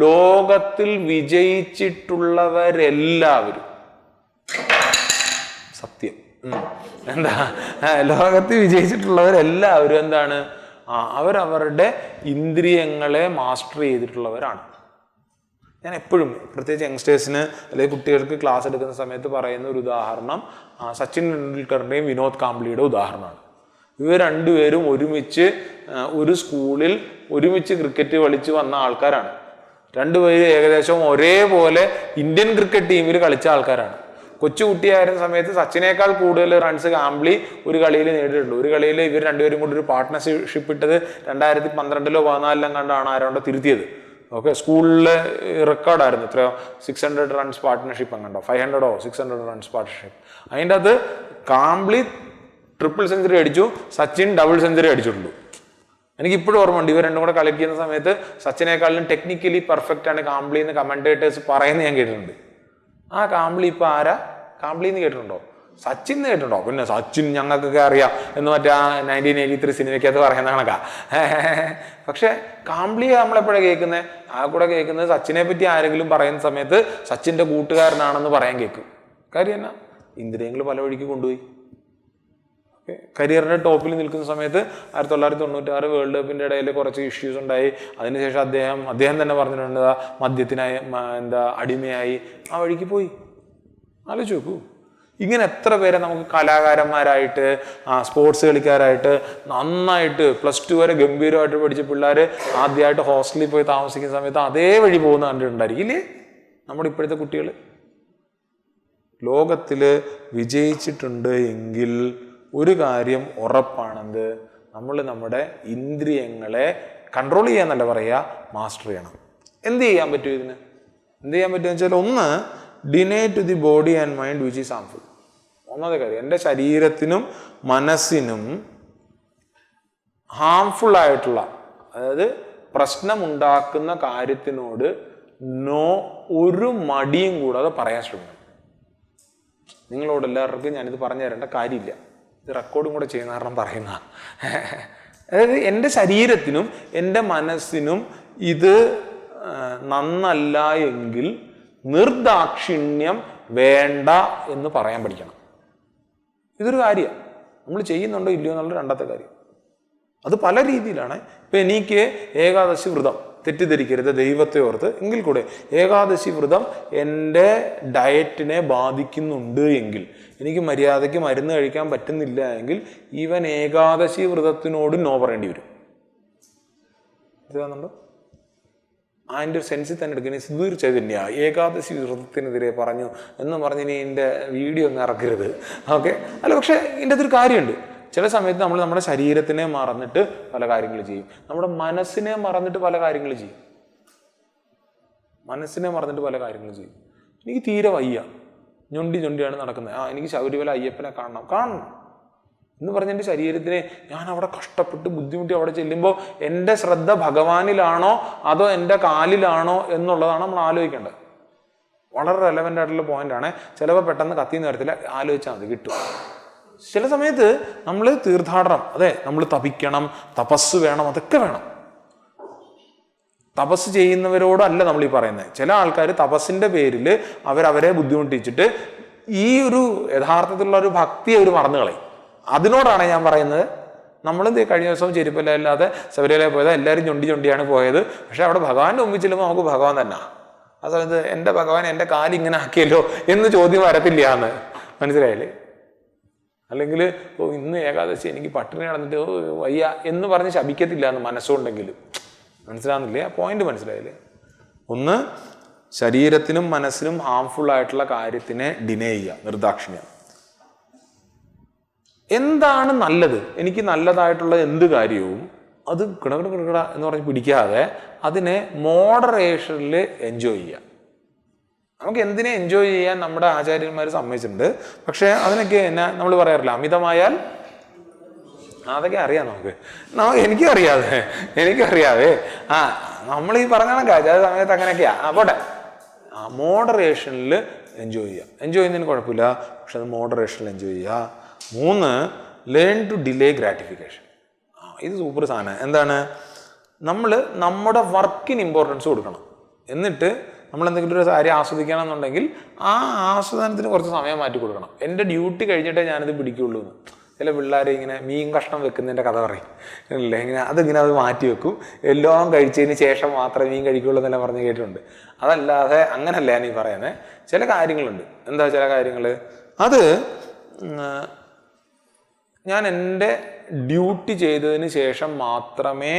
ലോകത്തിൽ വിജയിച്ചിട്ടുള്ളവരെല്ലാവരും, സത്യം എന്താ, ലോകത്തിൽ വിജയിച്ചിട്ടുള്ളവരെല്ലാവരും എന്താണ്, അവരവരുടെ ഇന്ദ്രിയങ്ങളെ മാസ്റ്റർ ചെയ്തിട്ടുള്ളവരാണ്. ഞാൻ എപ്പോഴും പ്രത്യേകിച്ച് യങ്സ്റ്റേഴ്സിന് അല്ലെങ്കിൽ കുട്ടികൾക്ക് ക്ലാസ് എടുക്കുന്ന സമയത്ത് പറയുന്ന ഒരു ഉദാഹരണം സച്ചിൻ ടെണ്ടുൽക്കറിൻ്റെയും വിനോദ് കാംബ്ലിയുടെ ഉദാഹരണമാണ്. ഇവർ രണ്ടുപേരും ഒരുമിച്ച് ഒരു സ്കൂളിൽ ഒരുമിച്ച് ക്രിക്കറ്റ് കളിച്ച് വന്ന ആൾക്കാരാണ്. രണ്ടുപേരും ഏകദേശം ഒരേപോലെ ഇന്ത്യൻ ക്രിക്കറ്റ് ടീമിൽ കളിച്ച ആൾക്കാരാണ്. കൊച്ചുകുട്ടിയായിരുന്ന സമയത്ത് സച്ചിനേക്കാൾ കൂടുതൽ റൺസ് കാംബ്ലി ഒരു കളിയിൽ നേടിയിട്ടുണ്ട്. ഒരു കളിയിൽ ഇവർ രണ്ടുപേരും കൂടി ഒരു പാർട്ട്ണർഷിപ്പ് ഇട്ടത് 2012-ലോ 2014-ലോ കണ്ടാണ് ആരോണ്ട് തിരുത്തിയത്. ഓക്കെ, സ്കൂളിലെ റെക്കോർഡായിരുന്നു എത്രയോ 600 റൺസ് പാർട്ട്ണർഷിപ്പ് അങ്ങണ്ടോ 500 600 റൺസ് പാർട്ട്ണർഷിപ്പ്. അതിൻ്റെ അത് കാംബ്ലി ട്രിപ്പിൾ സെഞ്ചുറി അടിച്ചു, സച്ചിൻ ഡബിൾ സെഞ്ചുറി അടിച്ചിട്ടുള്ളൂ. എനിക്ക് ഇപ്പോഴും ഓർമ്മയുണ്ട്, ഇവർ രണ്ടും കൂടെ കളിക്കുന്ന സമയത്ത് സച്ചിനേക്കാളിലും ടെക്നിക്കലി പെർഫെക്റ്റ് ആണ് കാംബ്ലി എന്ന് കമന്റേറ്റേഴ്സ് പറയുന്നത് ഞാൻ കേട്ടിട്ടുണ്ട്. ആ കാംബ്ലി ഇപ്പൊ ആരാ? കാംബ്ലി എന്ന് കേട്ടിട്ടുണ്ടോ? സച്ചിൻ എന്ന് കേട്ടിട്ടുണ്ടോ? പിന്നെ സച്ചിൻ ഞങ്ങൾക്കൊക്കെ അറിയാം എന്ന് മറ്റേ ആ 1983 സിനിമയ്ക്കകത്ത് പറയുന്ന കണക്കാ. പക്ഷെ കാംബ്ലിയെ നമ്മളെപ്പോഴാണ് കേൾക്കുന്നത്? ആ കൂടെ കേൾക്കുന്നത് സച്ചിനെ പറ്റി ആരെങ്കിലും പറയുന്ന സമയത്ത് സച്ചിന്റെ കൂട്ടുകാരനാണെന്ന് പറയാൻ കേൾക്കും. കാര്യം എന്നാ? ഇന്ദ്രിയങ്ങൾ പല വഴിക്ക് കൊണ്ടുപോയി. കരിയറിന്റെ ടോപ്പിൽ നിൽക്കുന്ന സമയത്ത് 1996 വേൾഡ് കപ്പിന്റെ ഇടയിൽ കുറച്ച് ഇഷ്യൂസ് ഉണ്ടായി. അതിനുശേഷം അദ്ദേഹം തന്നെ പറഞ്ഞിട്ടുണ്ട് മദ്യത്തിനായി അടിമയായി ആ വഴിക്ക് പോയി. ആലോചിച്ച് നോക്കൂ. ഇങ്ങനെ എത്ര പേരെ നമുക്ക് കലാകാരന്മാരായിട്ട് സ്പോർട്സ് കളിക്കാരായിട്ട് നന്നായിട്ട് +2 വരെ ഗംഭീരമായിട്ട് പഠിച്ച പിള്ളേർ ആദ്യമായിട്ട് ഹോസ്റ്റലിൽ പോയി താമസിക്കുന്ന സമയത്ത് അതേ വഴി പോകുന്ന കണ്ടിട്ടുണ്ടായിരിക്കില്ലേ നമ്മുടെ ഇപ്പോഴത്തെ കുട്ടികൾ? ലോകത്തിൽ വിജയിച്ചിട്ടുണ്ട് എങ്കിൽ ഒരു കാര്യം ഉറപ്പാണെന്ന്, നമ്മൾ നമ്മുടെ ഇന്ദ്രിയങ്ങളെ കൺട്രോൾ ചെയ്യാന്നല്ല പറയുക, മാസ്റ്റർ ചെയ്യണം. എന്ത് ചെയ്യാൻ പറ്റും ഇതിന്? എന്ത് ചെയ്യാൻ പറ്റുമെന്ന് വെച്ചാൽ, ഒന്ന്, ഡിനേ to the body and mind which is harmful. ഒന്നാമത്തെ കാര്യം, എൻ്റെ ശരീരത്തിനും മനസ്സിനും ഹാംഫുൾ ആയിട്ടുള്ള, അതായത് പ്രശ്നമുണ്ടാക്കുന്ന കാര്യത്തിനോട് നോ ഒരു മടിയും കൂടാതെ പറയാൻ ശ്രമിക്കണം. നിങ്ങളോട് എല്ലാവർക്കും ഞാനിത് പറഞ്ഞു തരേണ്ട കാര്യമില്ല, ഇത് റെക്കോർഡും കൂടെ ചെയ്യുന്ന കാരണം പറയുന്ന. അതായത് എൻ്റെ ശരീരത്തിനും എൻ്റെ മനസ്സിനും ഇത് നന്നല്ല എങ്കിൽ നിർദാക്ഷിണ്യം വേണ്ട എന്ന് പറയാൻ പഠിക്കണം. ഇതൊരു കാര്യമാണ്. നമ്മൾ ചെയ്യുന്നുണ്ടോ ഇല്ലയോ എന്നുള്ള രണ്ടാമത്തെ കാര്യം. അത് പല രീതിയിലാണ്. ഇപ്പം എനിക്ക് ഏകാദശി വ്രതം, തെറ്റിദ്ധരിക്കരുത്, ദൈവത്തെ ഓർത്ത്, എങ്കിൽ കൂടെ ഏകാദശി വ്രതം എൻ്റെ ഡയറ്റിനെ ബാധിക്കുന്നുണ്ട് എങ്കിൽ, എനിക്ക് മര്യാദയ്ക്ക് മരുന്ന് കഴിക്കാൻ പറ്റുന്നില്ല എങ്കിൽ, ഈവൻ ഏകാദശി വ്രതത്തിനോട് നോ പറയേണ്ടി വരും. മനസ്സിലാകുന്നുണ്ടോ? അതിൻ്റെ ഒരു സെൻസിൽ തന്നെ എടുക്കുന്ന സുധീർ ചൈതന്യ ഏകാദശി വ്രതത്തിനെതിരെ പറഞ്ഞു എന്ന് പറഞ്ഞ് ഇനി എൻ്റെ വീഡിയോ ഒന്നും ഇറക്കരുത്. ഓക്കെ, അല്ല, പക്ഷെ ഇതിൻ്റെ അതൊരു കാര്യമുണ്ട്. ചില സമയത്ത് നമ്മൾ നമ്മുടെ ശരീരത്തിനെ മറന്നിട്ട് പല കാര്യങ്ങൾ ചെയ്യും, നമ്മുടെ മനസ്സിനെ മറന്നിട്ട് പല കാര്യങ്ങൾ ചെയ്യും. എനിക്ക് തീരെ വയ്യ, ഞൊണ്ടിയാണ് നടക്കുന്നത്, എനിക്ക് ശബരിമല അയ്യപ്പനെ കാണണം എന്ന് പറഞ്ഞ് എൻ്റെ ശരീരത്തിനെ ഞാൻ അവിടെ കഷ്ടപ്പെട്ട് ബുദ്ധിമുട്ടി അവിടെ ചെല്ലുമ്പോൾ എൻ്റെ ശ്രദ്ധ ഭഗവാനിലാണോ അതോ എൻ്റെ കാലിലാണോ എന്നുള്ളതാണ് നമ്മൾ ആലോചിക്കേണ്ടത്. വളരെ റെലവൻ്റ് ആയിട്ടുള്ള പോയിന്റാണ്. ചിലപ്പോൾ പെട്ടെന്ന് കത്തിന്ന് വരത്തില്ല, ആലോചിച്ചാൽ മതി, കിട്ടും. ചില സമയത്ത് നമ്മൾ തീർത്ഥാടനം, അതെ, നമ്മൾ തപിക്കണം, തപസ് വേണം, അതൊക്കെ വേണം. തപസ് ചെയ്യുന്നവരോടല്ല നമ്മൾ ഈ പറയുന്നത്. ചില ആൾക്കാർ തപസ്സിന്റെ പേരിൽ അവരെ ബുദ്ധിമുട്ടിച്ചിട്ട് ഈ ഒരു യഥാർത്ഥത്തിലുള്ള ഒരു ഭക്തി അവർ മറന്നു കളയും. അതിനോടാണ് ഞാൻ പറയുന്നത്. നമ്മൾ കഴിഞ്ഞ ദിവസം ചെരുപ്പല്ലാതെ ശബരിമല പോയത്, എല്ലാവരും ചൊണ്ടിയാണ് പോയത്. പക്ഷെ അവിടെ ഭഗവാന്റെ മുമ്പിൽ ചെല്ലുമ്പോൾ നമുക്ക് ഭഗവാൻ തന്നെ. ആ സമയത്ത് എൻ്റെ ഭഗവാൻ എൻ്റെ കാലിങ്ങനെ ആക്കിയല്ലോ എന്ന് ചോദ്യം വരത്തില്ല എന്ന്. മനസ്സിലായില്ലേ? അല്ലെങ്കിൽ ഇന്ന് ഏകാദശി എനിക്ക് പട്ടിണി നടന്നിട്ട് വയ്യ എന്ന് പറഞ്ഞ് ശപിക്കത്തില്ല എന്ന് മനസ്സുണ്ടെങ്കിലും. മനസ്സിലാകുന്നില്ലേ? ആ പോയിന്റ് മനസ്സിലായില്ലേ? ഒന്ന്, ശരീരത്തിനും മനസ്സിനും ഹാംഫുൾ ആയിട്ടുള്ള കാര്യത്തിനെ ഡിനേ ചെയ്യുക, നിർദാക്ഷിണ്യം. എന്താണ് നല്ലത്, എനിക്ക് നല്ലതായിട്ടുള്ള എന്ത് കാര്യവും അത് കിടകിട എന്ന് പറഞ്ഞ് പിടിക്കാതെ അതിനെ മോഡറേഷനിൽ എൻജോയ് ചെയ്യുക. നമുക്ക് എന്തിനെ എൻജോയ് ചെയ്യാൻ നമ്മുടെ ആചാര്യന്മാർ സമ്മതിച്ചിട്ടുണ്ട്. പക്ഷെ അതിനൊക്കെ എന്നാ നമ്മൾ പറയാറില്ല, അമിതമായാൽ, അതൊക്കെ അറിയാം എനിക്കറിയാതെ നമ്മൾ ഈ പറഞ്ഞ ആചാര സമയത്ത് അങ്ങനെയൊക്കെയാ. പോട്ടെ, മോഡറേഷനിൽ എൻജോയ് ചെയ്യുക. എൻജോയ് ചെയ്യുന്നതിന് കുഴപ്പമില്ല, പക്ഷെ അത് മോഡറേഷനിൽ എൻജോയ് ചെയ്യുക. 3, ലേൺ ടു ഡിലേ ഗ്രാറ്റിഫിക്കേഷൻ. ഇത് സൂപ്പർ സാധനം. എന്താണ്? നമ്മൾ നമ്മുടെ വർക്കിന് ഇമ്പോർട്ടൻസ് കൊടുക്കണം. എന്നിട്ട് നമ്മൾ എന്തെങ്കിലും ഒരു കാര്യം ആസ്വദിക്കണം എന്നുണ്ടെങ്കിൽ ആ ആസ്വാദനത്തിന് കുറച്ച് സമയം മാറ്റി കൊടുക്കണം. എൻ്റെ ഡ്യൂട്ടി കഴിഞ്ഞിട്ടേ ഞാനിത് പിടിക്കുള്ളൂ എന്ന്. ചില പിള്ളേർ ഇങ്ങനെ മീൻ കഷ്ണം വെക്കുന്നതിൻ്റെ കഥ പറയും അല്ലേ, ഇങ്ങനെ അത് മാറ്റി വെക്കും, എല്ലാം കഴിച്ചതിന് ശേഷം മാത്രമേ മീൻ കഴിക്കുള്ളൂ എന്നെല്ലാം പറഞ്ഞ് കേട്ടിട്ടുണ്ട്. അതല്ലാതെ അങ്ങനല്ല ഞാൻ ഈ പറയുന്നത്. ചില കാര്യങ്ങളുണ്ട്. എന്താ ചില കാര്യങ്ങൾ? അത് ഞാൻ എൻ്റെ ഡ്യൂട്ടി ചെയ്തതിന് ശേഷം മാത്രമേ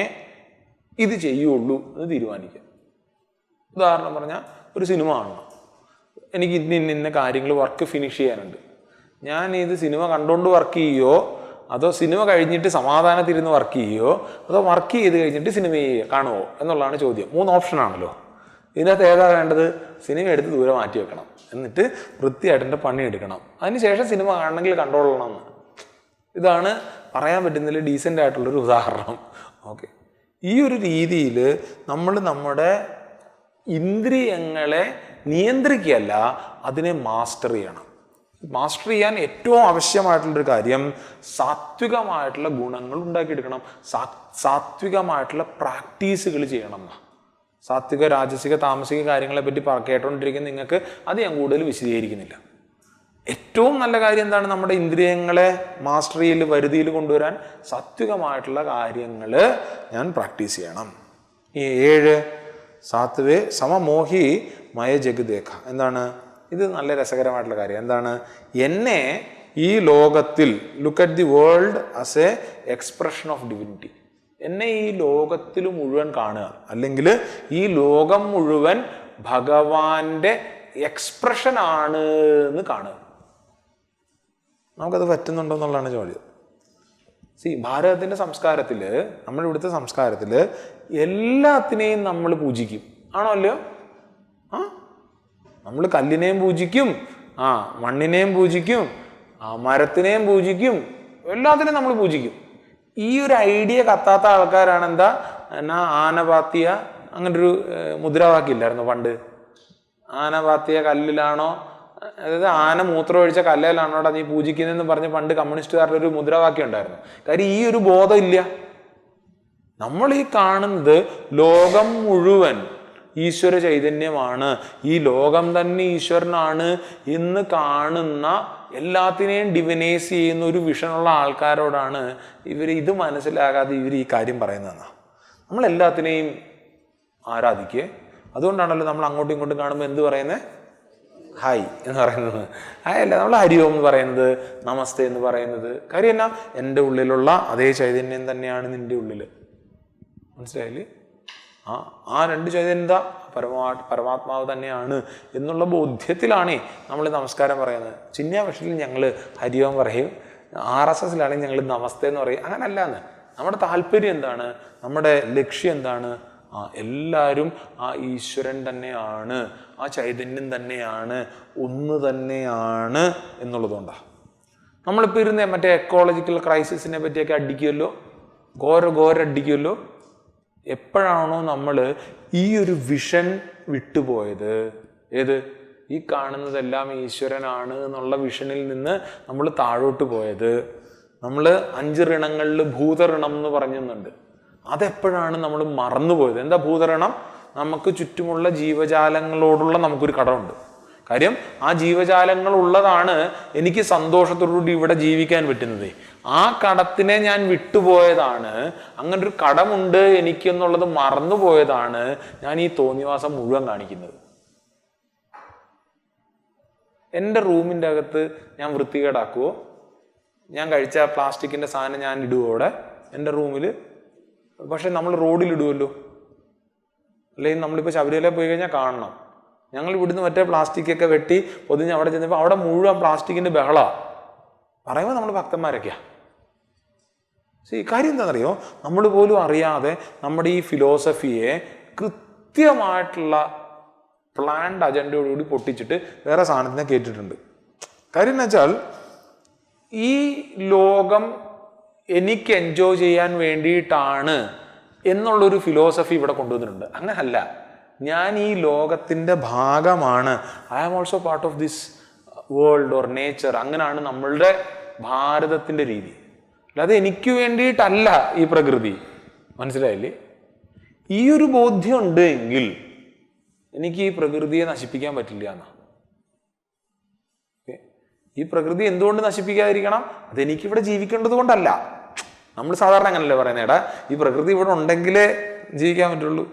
ഇത് ചെയ്യുള്ളൂ എന്ന് തീരുമാനിക്കാം. ഉദാഹരണം പറഞ്ഞാൽ ഒരു സിനിമ കാണണം, എനിക്ക് ഇന്ന കാര്യങ്ങൾ വർക്ക് ഫിനിഷ് ചെയ്യാനുണ്ട്. ഞാൻ ഇത് സിനിമ കണ്ടുകൊണ്ട് വർക്ക് ചെയ്യുമോ അതോ സിനിമ കഴിഞ്ഞിട്ട് സമാധാനത്തിരുന്ന് വർക്ക് ചെയ്യുമോ അതോ വർക്ക് ചെയ്ത് കഴിഞ്ഞിട്ട് സിനിമ കാണുമോ എന്നുള്ളതാണ് ചോദ്യം. 3 ഓപ്ഷനാണല്ലോ. ഇതിനകത്ത് ഏതാ വേണ്ടത്? സിനിമ എടുത്ത് ദൂരെ മാറ്റി വെക്കണം, എന്നിട്ട് വൃത്തിയായിട്ട് എൻ്റെ പണി എടുക്കണം, അതിനുശേഷം സിനിമ കാണണമെങ്കിൽ കണ്ടോളണം എന്ന്. ഇതാണ് പറയാൻ പറ്റുന്നതിൽ ഡീസൻ്റ് ആയിട്ടുള്ളൊരു ഉദാഹരണം. ഓക്കെ, ഈ ഒരു രീതിയിൽ നമ്മൾ നമ്മുടെ ഇന്ദ്രിയങ്ങളെ നിയന്ത്രിക്കുകയല്ല, അതിനെ മാസ്റ്റർ ചെയ്യണം. മാസ്റ്റർ ചെയ്യാൻ ഏറ്റവും ആവശ്യമായിട്ടുള്ളൊരു കാര്യം സാത്വികമായിട്ടുള്ള ഗുണങ്ങൾ ഉണ്ടാക്കിയെടുക്കണം, സാത്വികമായിട്ടുള്ള പ്രാക്ടീസുകൾ ചെയ്യണം. സാത്വിക, രാജസിക, താമസിക കാര്യങ്ങളെ പറ്റി കേട്ടോണ്ടിരിക്കുന്ന നിങ്ങൾക്ക് അത് ഞാൻ കൂടുതൽ വിശദീകരിക്കുന്നില്ല. ഏറ്റവും നല്ല കാര്യം എന്താണ്? നമ്മുടെ ഇന്ദ്രിയങ്ങളെ മാസ്റ്ററിയിൽ, വരുതിയിൽ കൊണ്ടുവരാൻ സാത്വികമായിട്ടുള്ള കാര്യങ്ങൾ ഞാൻ പ്രാക്ടീസ് ചെയ്യണം. ഈ 7 സാത്വേ സമമോഹി മയ ജഗദേഖ. എന്താണ് ഇത്? നല്ല രസകരമായിട്ടുള്ള കാര്യം എന്താണ്? എന്നെ ഈ ലോകത്തിൽ, look at the world as A expression of divinity. എന്നെ ഈ ലോകത്തിൽ മുഴുവൻ കാണുക, അല്ലെങ്കിൽ ഈ ലോകം മുഴുവൻ ഭഗവാന്റെ എക്സ്പ്രഷൻ ആണ് എന്ന് കാണുക. നമുക്കത് പറ്റുന്നുണ്ടോ എന്നുള്ളതാണ് ചോദ്യം. ഭാരതത്തിൻ്റെ സംസ്കാരത്തിൽ, നമ്മുടെ ഇവിടുത്തെ സംസ്കാരത്തിൽ എല്ലാത്തിനെയും നമ്മൾ പൂജിക്കും. ആണോ അല്ലയോ? നമ്മൾ കല്ലിനെയും പൂജിക്കും, മണ്ണിനെയും പൂജിക്കും, മരത്തിനെയും പൂജിക്കും, എല്ലാത്തിനെയും നമ്മൾ പൂജിക്കും. ഈ ഒരു ഐഡിയ കത്താത്ത ആൾക്കാരാണ് എന്താ ആനപാത്തിയ, അങ്ങനൊരു മുദ്രാവാക്യം ഇല്ലായിരുന്നു പണ്ട്? ആനപാത്തിയ കല്ലിലാണോ, അതായത് ആന മൂത്രം ഒഴിച്ച കല്ലിലാണോടാ നീ പൂജിക്കുന്നതെന്ന് പറഞ്ഞ് പണ്ട് കമ്മ്യൂണിസ്റ്റുകാരുടെ ഒരു മുദ്രാവാക്യം ഉണ്ടായിരുന്നു. കാര്യം ഈ ഒരു ബോധം ഇല്ല. നമ്മൾ ഈ കാണുന്നത് ലോകം മുഴുവൻ ഈശ്വര ചൈതന്യമാണ്, ഈ ലോകം തന്നെ ഈശ്വരനാണ് എന്ന് കാണുന്ന, എല്ലാത്തിനെയും ഡിവിനൈസ് ചെയ്യുന്ന ഒരു വിഷനുള്ള ആൾക്കാരോടാണ് ഇത് മനസ്സിലാകാതെ ഇവർ ഈ കാര്യം പറയുന്നതെന്നാണ്. നമ്മളെല്ലാത്തിനെയും ആരാധിക്കുക. അതുകൊണ്ടാണല്ലോ നമ്മൾ അങ്ങോട്ടും ഇങ്ങോട്ടും കാണുമ്പോൾ എന്ത് പറയുന്നത്? ഹായ് എന്ന് പറയുന്നത്. ഹായ് അല്ല, നമ്മൾ ഹരി ഓം എന്ന് പറയുന്നത്, നമസ്തേ എന്ന് പറയുന്നത്. കാര്യം എന്നാ? എൻ്റെ ഉള്ളിലുള്ള അതേ ചൈതന്യം തന്നെയാണ് നിൻ്റെ ഉള്ളിൽ. മനസ്സിലായില്ലേ? ആ 2 ചൈതന്യത പരമാത്മാവ് തന്നെയാണ് എന്നുള്ള ബോധ്യത്തിലാണേ നമ്മൾ നമസ്കാരം പറയുന്നത്. ചിന്യാപക്ഷത്തിൽ ഞങ്ങൾ ഹരി ഓം പറയും, RSSലാണെങ്കിൽ ഞങ്ങൾ നമസ്തേ എന്ന് പറയും. അങ്ങനല്ല എന്ന്. നമ്മുടെ താല്പര്യം എന്താണ്? നമ്മുടെ ലക്ഷ്യം എന്താണ്? എല്ലാവരും ആ ഈശ്വരൻ തന്നെയാണ്, ആ ചൈതന്യം തന്നെയാണ്, ഒന്ന് തന്നെയാണ് എന്നുള്ളതുകൊണ്ടാണ്. നമ്മളിപ്പോൾ ഇരുന്ന് മറ്റേ എക്കോളജിക്കൽ ക്രൈസിസിനെ പറ്റിയൊക്കെ അടിക്കുമല്ലോ, ഘോര അടിക്കുമല്ലോ. എപ്പോഴാണോ നമ്മൾ ഈ ഒരു വിഷൻ വിട്ടുപോയത്, ഏത്? ഈ കാണുന്നതെല്ലാം ഈശ്വരനാണ് എന്നുള്ള വിഷനിൽ നിന്ന് നമ്മൾ താഴോട്ട് പോയത്. നമ്മൾ 5 ഋണങ്ങളിൽ ഭൂതഋണം എന്ന് പറയുന്നുണ്ട്. അതെപ്പോഴാണ് നമ്മൾ മറന്നുപോയത്? എന്താ ഭൂതഋണം? നമുക്ക് ചുറ്റുമുള്ള ജീവജാലങ്ങളോടുള്ള നമുക്കൊരു കടമുണ്ട്. കാര്യം ആ ജീവജാലങ്ങൾ ഉള്ളതാണ് എനിക്ക് സന്തോഷത്തോടുകൂടി ഇവിടെ ജീവിക്കാൻ പറ്റുന്നത്. ആ കടത്തിനെ ഞാൻ വിട്ടുപോയതാണ്. അങ്ങനൊരു കടമുണ്ട് എനിക്ക് എന്നുള്ളത് മറന്നുപോയതാണ് ഞാൻ ഈ തോന്നിവാസം മുഴുവൻ കാണിക്കുന്നത്. എൻ്റെ റൂമിൻ്റെ അകത്ത് ഞാൻ വൃത്തികേടാക്കുമോ? ഞാൻ കഴിച്ച പ്ലാസ്റ്റിക്കിൻ്റെ സാധനം ഞാൻ ഇടുമോ അവിടെ എൻ്റെ റൂമിൽ? പക്ഷെ നമ്മൾ റോഡിലിടുമല്ലോ. അല്ലെങ്കിൽ നമ്മളിപ്പോൾ ശബരിമല പോയി കഴിഞ്ഞാൽ കാണണം, ഞങ്ങൾ ഇവിടുന്ന് മറ്റേ പ്ലാസ്റ്റിക്കൊക്കെ വെട്ടി പൊതിഞ്ഞ് അവിടെ ചെന്നപ്പോൾ അവിടെ മുഴുവൻ പ്ലാസ്റ്റിക്കിൻ്റെ ബഹളമാണ്. പറയുമ്പോൾ നമ്മൾ ഭക്തന്മാരൊക്കെയാണ്. കാര്യം എന്താണെന്നറിയോ? നമ്മൾ പോലും അറിയാതെ നമ്മുടെ ഈ ഫിലോസഫിയെ കൃത്യമായിട്ടുള്ള പ്ലാൻഡ് അജണ്ടയോടുകൂടി പൊട്ടിച്ചിട്ട് വേറെ സാധനത്തിനെ കേട്ടിട്ടുണ്ട്. കാര്യം എന്ന് വെച്ചാൽ ഈ ലോകം എനിക്ക് എൻജോയ് ചെയ്യാൻ വേണ്ടിയിട്ടാണ് എന്നുള്ളൊരു ഫിലോസഫി ഇവിടെ കൊണ്ടുവന്നിട്ടുണ്ട്. അങ്ങനല്ല, ഞാൻ ഈ ലോകത്തിൻ്റെ ഭാഗമാണ്. I am also part of this world or nature. അങ്ങനെയാണ് നമ്മളുടെ ഭാരതത്തിൻ്റെ രീതി. അല്ലാതെ എനിക്ക് വേണ്ടിയിട്ടല്ല ഈ പ്രകൃതി. മനസ്സിലായില്ലേ? ഈ ഒരു ബോധ്യം ഉണ്ട് എങ്കിൽ എനിക്ക് ഈ പ്രകൃതിയെ നശിപ്പിക്കാൻ പറ്റില്ല എന്നാ. ഈ പ്രകൃതി എന്തുകൊണ്ട് നശിപ്പിക്കാതിരിക്കണം? അതെനിക്കിവിടെ ജീവിക്കേണ്ടത് കൊണ്ടല്ല. നമ്മൾ സാധാരണ അങ്ങനല്ലേ പറയുന്നേടാ, ഈ പ്രകൃതി ഇവിടെ ഉണ്ടെങ്കിലേ ജീവിക്കാൻ പറ്റുള്ളൂ.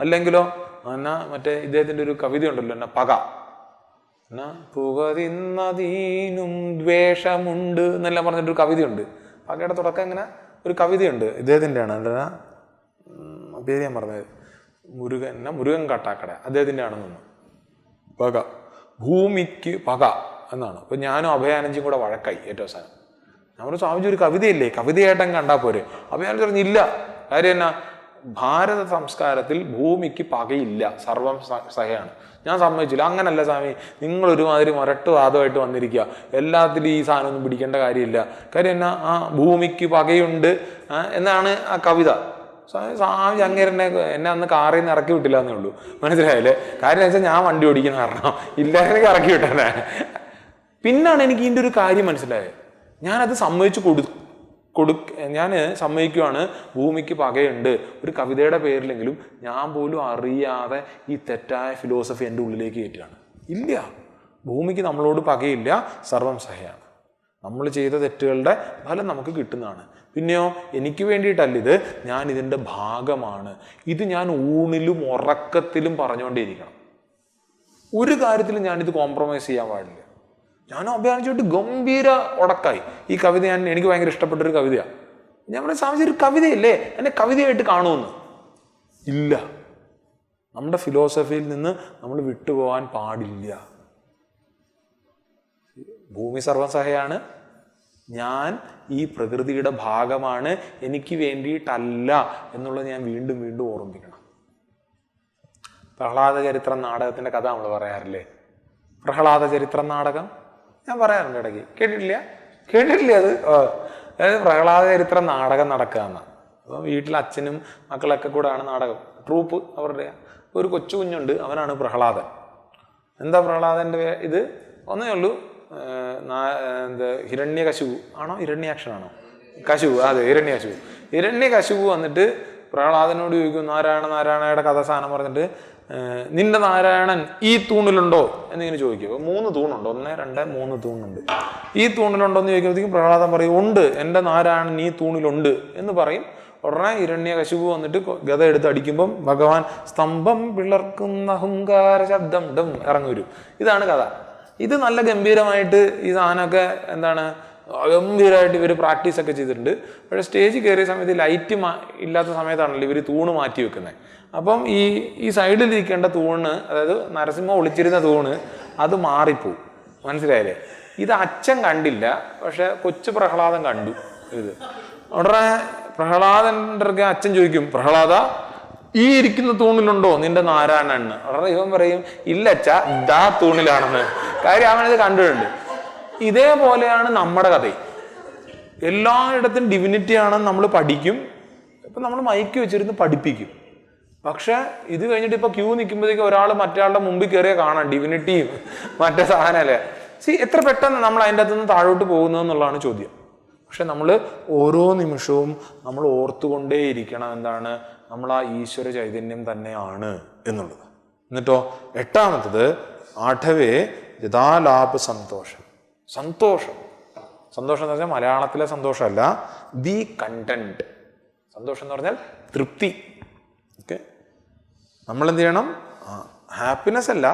അല്ലെങ്കിലോ എന്നാ മറ്റേ ഇദ്ദേഹത്തിൻ്റെ ഒരു കവിത ഉണ്ടല്ലോ, എന്നാ പക, എന്നാ പുക തിന്നതീനും ദ്വേഷമുണ്ട് എന്നെല്ലാം പറഞ്ഞിട്ടൊരു കവിതയുണ്ട്. പകയുടെ തുടക്കം ഇങ്ങനെ ഒരു കവിതയുണ്ട്, ഇദ്ദേഹത്തിൻ്റെ ആണ്. അല്ല പേര് ഞാൻ പറഞ്ഞത്. മുരുകൻ കാട്ടാക്കട അദ്ദേഹത്തിൻ്റെ ആണെന്ന് തോന്നുന്നു. പക, ഭൂമിക്ക് പക എന്നാണ്. അപ്പം ഞാനും അഭയാനന്ദജിയും കൂടെ വഴക്കായി ഏറ്റവും അവസാനം. നമ്മൾ സ്വാമിജി ഒരു കവിതയില്ലേ, കവിതയായിട്ടും കണ്ടാൽ പോരെ. അഭയാനന്ദജി പറഞ്ഞില്ല. കാര്യം എന്നാ, ഭാരത സംസ്കാരത്തിൽ ഭൂമിക്ക് പകയില്ല, സർവം സഹയാണ്. ഞാൻ സമ്മതിച്ചില്ല. അങ്ങനല്ല സ്വാമി, നിങ്ങളൊരുമാതിരി മുരട്ടുവാദമായിട്ട് വന്നിരിക്കുക, എല്ലാത്തിലും ഈ സാധനമൊന്നും പിടിക്കേണ്ട കാര്യമില്ല. കാര്യം എന്നാ, ഭൂമിക്ക് പകയുണ്ട് എന്നാണ് ആ കവിത. സ്വാമി എന്നെ അന്ന് കാറിൽ നിന്ന് ഇറക്കി വിട്ടില്ല എന്നേ ഉള്ളൂ. മനസ്സിലായില്ലേ? കാര്യം വെച്ചാൽ ഞാൻ വണ്ടി ഓടിക്കുന്ന കാരണം ഇല്ലാതെ ഇറക്കി വിട്ടേ. പിന്നാണ് എനിക്ക് ഇതിൻ്റെ ഒരു കാര്യം മനസ്സിലായത്. ഞാനത് സമ്മതിച്ചു ഞാൻ സമ്മതിക്കുവാണ്, ഭൂമിക്ക് പകയുണ്ട്. ഒരു കവിതയുടെ പേരിലെങ്കിലും ഞാൻ പോലും അറിയാതെ ഈ തെറ്റായ ഫിലോസഫി എൻ്റെ ഉള്ളിലേക്ക് കയറ്റുകയാണ്. ഇല്ല, ഭൂമിക്ക് നമ്മളോട് പകയില്ല, സർവം സഹയാണ്. നമ്മൾ ചെയ്ത തെറ്റുകളുടെ ഫലം നമുക്ക് കിട്ടുന്നതാണ്. പിന്നെയോ, എനിക്ക് വേണ്ടിയിട്ടല്ല ഇത്, ഞാൻ ഇതിൻ്റെ ഭാഗമാണ്. ഇത് ഞാൻ ഊണിലും ഉറക്കത്തിലും പറഞ്ഞുകൊണ്ടേയിരിക്കണം. ഒരു കാര്യത്തിലും ഞാനിത് കോംപ്രമൈസ് ചെയ്യാൻ പാടില്ല. ഞാൻ അഭയാനിച്ചിട്ട് ഗംഭീര ഉടക്കായി. ഈ കവിത എനിക്ക് ഭയങ്കര ഇഷ്ടപ്പെട്ടൊരു കവിതയാണ്. ഞാൻ പറഞ്ഞ സ്വാമിജി ഒരു കവിതയല്ലേ, എന്നെ കവിതയായിട്ട് കാണുമെന്ന്. ഇല്ല, നമ്മുടെ ഫിലോസഫിയിൽ നിന്ന് നമ്മൾ വിട്ടുപോകാൻ പാടില്ല. ഭൂമി സർവസഹയാണ്, ഞാൻ ഈ പ്രകൃതിയുടെ ഭാഗമാണ്, എനിക്ക് വേണ്ടിയിട്ടല്ല എന്നുള്ളത് ഞാൻ വീണ്ടും വീണ്ടും ഓർമ്മിക്കണം. പ്രഹ്ലാദ ചരിത്രം നാടകത്തിൻ്റെ കഥ നമ്മൾ പറയാറില്ലേ? പ്രഹ്ലാദ ചരിത്രം നാടകം ഞാൻ പറയാറുണ്ട് ഇടയ്ക്ക്. കേട്ടിട്ടില്ലേ അത്? അതായത് പ്രഹ്ലാദ ചരിത്രം നാടകം നടക്കുക എന്നാണ്. അപ്പം വീട്ടിൽ അച്ഛനും മക്കളൊക്കെ കൂടെയാണ് നാടകം, ട്രൂപ്പ് അവരുടെ. ഒരു കൊച്ചു കുഞ്ഞുണ്ട്, അവനാണ് പ്രഹ്ലാദൻ. എന്താ പ്രഹ്ലാദൻ്റെ ഇത്? ഒന്നേ ഉള്ളൂ, ഹിരണ്യകശിപു ആണോ ഹിരണ്യാക്ഷനാണോ? കശിപു, അതെ, ഹിരണ്യകശിപു വന്നിട്ട് പ്രഹ്ലാദനോട് ചോദിക്കും, നാരായണയുടെ കഥ സാധനം പറഞ്ഞിട്ട്, നിന്റെ നാരായണൻ ഈ തൂണിലുണ്ടോ എന്നിങ്ങനെ ചോദിക്കും. 3 തൂണുണ്ട്, 1, 2, 3 തൂണുണ്ട്. ഈ തൂണിലുണ്ടോ എന്ന് ചോദിക്കുമ്പോഴത്തേക്കും പ്രഹ്ലാദൻ പറയും, ഉണ്ട്, എൻ്റെ നാരായണൻ ഈ തൂണിലുണ്ട് എന്ന് പറയും. ഉടനെ ഹിരണ്യകശിപു വന്നിട്ട് ഗദ എടുത്ത് അടിക്കുമ്പം ഭഗവാൻ സ്തംഭം പിളർക്കുന്ന അഹങ്കാര ശബ്ദം ഡം ഇറങ്ങി വരും. ഇതാണ് കഥ. ഇത് നല്ല ഗംഭീരമായിട്ട് ഈ സാധനമൊക്കെ എന്താണ് ഗംഭീരമായിട്ട് ഇവർ പ്രാക്ടീസൊക്കെ ചെയ്തിട്ടുണ്ട്. പക്ഷേ സ്റ്റേജിൽ കയറിയ സമയത്ത് ലൈറ്റ് ഇല്ലാത്ത സമയത്താണല്ലോ ഇവർ തൂണ് മാറ്റി വെക്കുന്നത്. അപ്പം ഈ സൈഡിലിരിക്കേണ്ട തൂണ്, അതായത് നരസിംഹ ഒളിച്ചിരുന്ന തൂണ്, അത് മാറിപ്പോവും. മനസ്സിലായില്ലേ? ഇത് അച്ഛൻ കണ്ടില്ല, പക്ഷെ കൊച്ചു പ്രഹ്ലാദൻ കണ്ടു. ഇത് ഉടനെ പ്രഹ്ലാദൻ്റെ അച്ഛൻ ചോദിക്കും, പ്രഹ്ലാദ ഈ ഇരിക്കുന്ന തൂണിലുണ്ടോ നിന്റെ നാരായണൻ? ഉടനെ ഇവൻ പറയും, ഇല്ല അച്ഛാ, ഇതാ തൂണിലാണെന്ന്. കാര്യം അവനത് കണ്ടിട്ടുണ്ട്. ഇതേപോലെയാണ് നമ്മുടെ കഥയും. എല്ലായിടത്തും ഡിവിനിറ്റി ആണെന്ന് നമ്മൾ പഠിക്കും. ഇപ്പം നമ്മൾ മൈക്ക് വെച്ചിരുന്ന് പഠിപ്പിക്കും. പക്ഷെ ഇത് കഴിഞ്ഞിട്ട് ഇപ്പൊ ക്യൂ നിൽക്കുമ്പോഴത്തേക്ക് ഒരാൾ മറ്റേ മുമ്പിൽ കയറിയാൽ കാണാം ഡിവിനിറ്റിയും മറ്റേ സാധനമല്ലേ. എത്ര പെട്ടെന്ന് നമ്മൾ അതിൻ്റെ അകത്തുനിന്ന് താഴോട്ട് പോകുന്നതെന്നുള്ളതാണ് ചോദ്യം. പക്ഷെ നമ്മൾ ഓരോ നിമിഷവും നമ്മൾ ഓർത്തുകൊണ്ടേയിരിക്കണം എന്താണ്, നമ്മൾ ആ ഈശ്വര ചൈതന്യം തന്നെയാണ് എന്നുള്ളത്. എന്നിട്ടോ 8ാമത്തത് ആഠവേ യഥാലാഭ സന്തോഷം. സന്തോഷം എന്ന് പറഞ്ഞാൽ മലയാളത്തിലെ സന്തോഷമല്ല, ബി കണ്ടന്റ്. സന്തോഷം എന്ന് പറഞ്ഞാൽ തൃപ്തി. ഓക്കെ, നമ്മൾ എന്ത് ചെയ്യണം? ഹാപ്പിനെസ് അല്ല,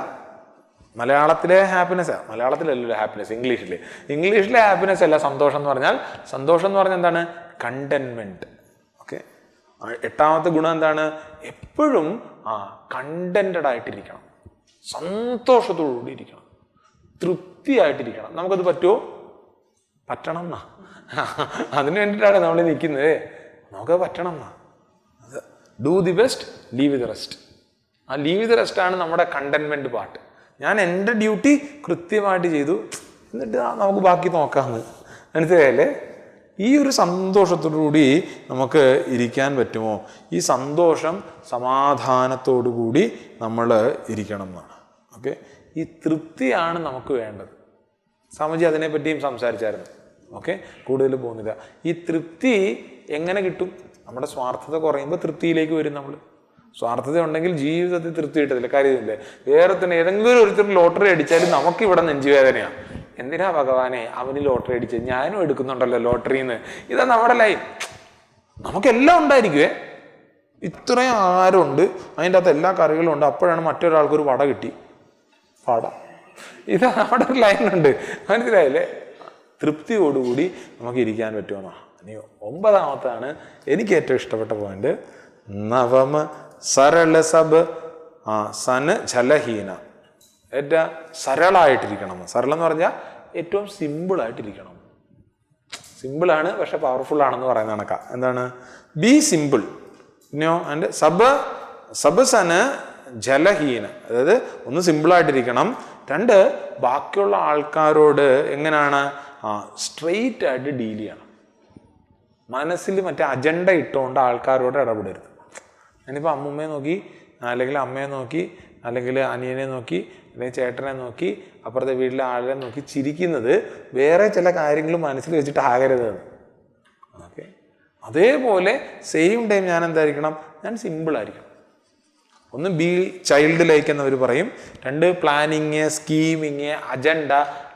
മലയാളത്തിലെ ഹാപ്പിനെസ്, മലയാളത്തിലല്ലല്ലോ ഹാപ്പിനെസ്, ഇംഗ്ലീഷിലെ ഹാപ്പിനെസ് അല്ല സന്തോഷം എന്ന് പറഞ്ഞാൽ. സന്തോഷം എന്ന് പറഞ്ഞാൽ എന്താണ്? കണ്ടന്റ്മെന്റ്. ഓക്കെ, 8ാമത്തെ ഗുണം എന്താണ്? എപ്പോഴും കണ്ടന്റഡ് ആയിട്ടിരിക്കണം, സന്തോഷത്തോടുകൂടി ഇരിക്കണം, തൃപ്തിയായിട്ടിരിക്കണം. നമുക്കത് പറ്റുമോ? പറ്റണം എന്നാ. അതിന് വേണ്ടിയിട്ടാണ് നമ്മൾ നിൽക്കുന്നത്. നമുക്കത് പറ്റണം എന്നാ. Do the best, leave the rest. ആ ലീവ് ദി റെസ്റ്റ് ആണ് നമ്മുടെ കണ്ടന്റ്മെന്റ് പാർട്ട്. ഞാൻ എൻ്റെ ഡ്യൂട്ടി കൃത്യമായിട്ട് ചെയ്തു, എന്നിട്ട് നമുക്ക് ബാക്കി നോക്കാമെന്ന്. മനസ്സിലായല്ലേ? ഈ ഒരു സന്തോഷത്തോടുകൂടി നമുക്ക് ഇരിക്കാൻ പറ്റുമോ? ഈ സന്തോഷം സമാധാനത്തോടു കൂടി നമ്മൾ ഇരിക്കണം എന്നാണ്. ഓക്കെ, ഈ തൃപ്തിയാണ് നമുക്ക് വേണ്ടത്. സ്വാമിജി അതിനെപ്പറ്റിയും സംസാരിച്ചായിരുന്നു. ഓക്കെ, കൂടുതൽ പോകുന്നില്ല. ഈ തൃപ്തി എങ്ങനെ കിട്ടും? നമ്മുടെ സ്വാർത്ഥത കുറയുമ്പോൾ തൃപ്തിയിലേക്ക് വരും നമ്മൾ. സ്വാർത്ഥത ഉണ്ടെങ്കിൽ ജീവിതത്തിൽ തൃപ്തി കിട്ടത്തില്ല. കാര്യമില്ലേ? വേറെ തന്നെ ഏതെങ്കിലും ഒരുത്തരും ലോട്ടറി അടിച്ചാലും നമുക്കിവിടെ നെഞ്ചുവേദനയാണ്. എന്തിനാ ഭഗവാനെ അവന് ലോട്ടറി അടിച്ച്, ഞാനും എടുക്കുന്നുണ്ടല്ലോ ലോട്ടറിന്ന്. ഇതാ നമ്മുടെ ലൈഫ്. നമുക്കെല്ലാം ഉണ്ടായിരിക്കുവേ, ഇത്രയും ആഹാരമുണ്ട്, അതിൻ്റെ അകത്ത് എല്ലാ കറികളും ഉണ്ട്. അപ്പോഴാണ് മറ്റൊരാൾക്കൊരു വട കിട്ടി. വട, ഇത് നമ്മുടെ ഒരു ലൈനുണ്ട്. മനസ്സിലായില്ലേ? തൃപ്തിയോടുകൂടി നമുക്ക് ഇരിക്കാൻ പറ്റുമെന്നാ. ഇനി 9ാമത്താണ് എനിക്ക് ഏറ്റവും ഇഷ്ടപ്പെട്ട പോയിന്റ്. നവമ സരള സബ് സന് ജലഹീന. ഏറ്റവും സരളായിട്ടിരിക്കണം. സരളം എന്ന് പറഞ്ഞാൽ ഏറ്റവും സിമ്പിളായിട്ടിരിക്കണം. സിമ്പിളാണ് പക്ഷെ പവർഫുൾ ആണെന്ന് പറയുന്ന കണക്കാ. എന്താണ്? B simple. പിന്നെയോ ആൻഡ് സബ് സന് ജലഹീന, അതായത് ഒന്ന് സിമ്പിളായിട്ടിരിക്കണം. രണ്ട്, ബാക്കിയുള്ള ആൾക്കാരോട് എങ്ങനെയാണ് സ്ട്രെയിറ്റ് ആയിട്ട് ഡീൽ ചെയ്യണം. മനസ്സിൽ മറ്റേ അജണ്ട ഇട്ടുകൊണ്ട് ആൾക്കാരോട് ഇടപെടരുത്. ഞാനിപ്പോൾ അമ്മൂമ്മയെ നോക്കി, അല്ലെങ്കിൽ അമ്മയെ നോക്കി, അല്ലെങ്കിൽ അനിയനെ നോക്കി, അല്ലെങ്കിൽ ചേട്ടനെ നോക്കി, അപ്പുറത്തെ വീട്ടിലെ ആളെ നോക്കി ചിരിക്കുന്നത് വേറെ ചില കാര്യങ്ങൾ മനസ്സിൽ വെച്ചിട്ട് ആകരുത്. ഓക്കെ, അതേപോലെ സെയിം ടൈം ഞാൻ എന്തായിരിക്കണം? ഞാൻ സിമ്പിളായിരിക്കണം. ഒന്ന് ബി ചൈൽഡ് ലൈക്ക് എന്നവർ പറയും. രണ്ട്, പ്ലാനിങ്, സ്കീമിങ്, അജണ്ട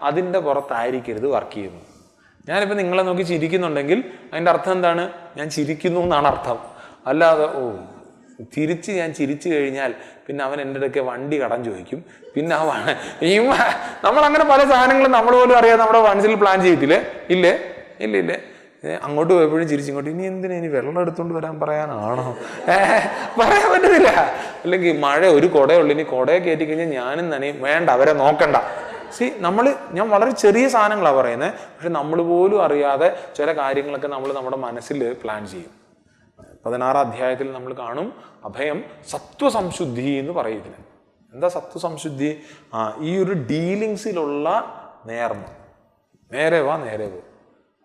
അതിൻ്റെ പുറത്തായിരിക്കരുത് വർക്ക് ചെയ്യുന്നത്. ഞാനിപ്പോൾ നിങ്ങളെ നോക്കി ചിരിക്കുന്നുണ്ടെങ്കിൽ അതിൻ്റെ അർത്ഥം എന്താണ്? ഞാൻ ചിരിക്കുന്നു എന്നാണ് അർത്ഥം. അല്ലാതെ തിരിച്ച് ഞാൻ ചിരിച്ചു കഴിഞ്ഞാൽ പിന്നെ അവൻ എൻ്റെ അടുക്കെ വണ്ടി കടം ചോദിക്കും. പിന്നെ നമ്മളങ്ങനെ പല സാധനങ്ങളും നമ്മൾ പോലും അറിയാതെ നമ്മുടെ മനസ്സിൽ പ്ലാൻ ചെയ്യത്തില്ലേ? ഇല്ലേ? ഇല്ല. അങ്ങോട്ട് പോയപ്പോഴും ചിരിച്ചിങ്ങോട്ട് ഇനി എന്തിനാ ഇനി വെള്ളം എടുത്തുകൊണ്ട് വരാൻ പറയാനാണോ? പറയാൻ പറ്റത്തില്ല. അല്ലെങ്കിൽ മഴ ഒരു കുടയുള്ളൂ, ഇനി കുടയെ കയറ്റി കഴിഞ്ഞാൽ ഞാനും നനയും, വേണ്ട അവരെ നോക്കണ്ട. ഞാൻ വളരെ ചെറിയ സാധനങ്ങളാണ് പറയുന്നത്, പക്ഷെ നമ്മൾ പോലും അറിയാതെ ചില കാര്യങ്ങളൊക്കെ നമ്മൾ നമ്മുടെ മനസ്സിൽ പ്ലാൻ ചെയ്യും. 16 അധ്യായത്തിൽ നമ്മൾ കാണും അഭയം സത്വസംശുദ്ധി എന്ന് പറയുന്നത്. എന്താ സത്വസംശുദ്ധി? ഈ ഒരു ഡീലിങ്സിലുള്ള നേർമ. നേരെ വാ നേരെ പോ.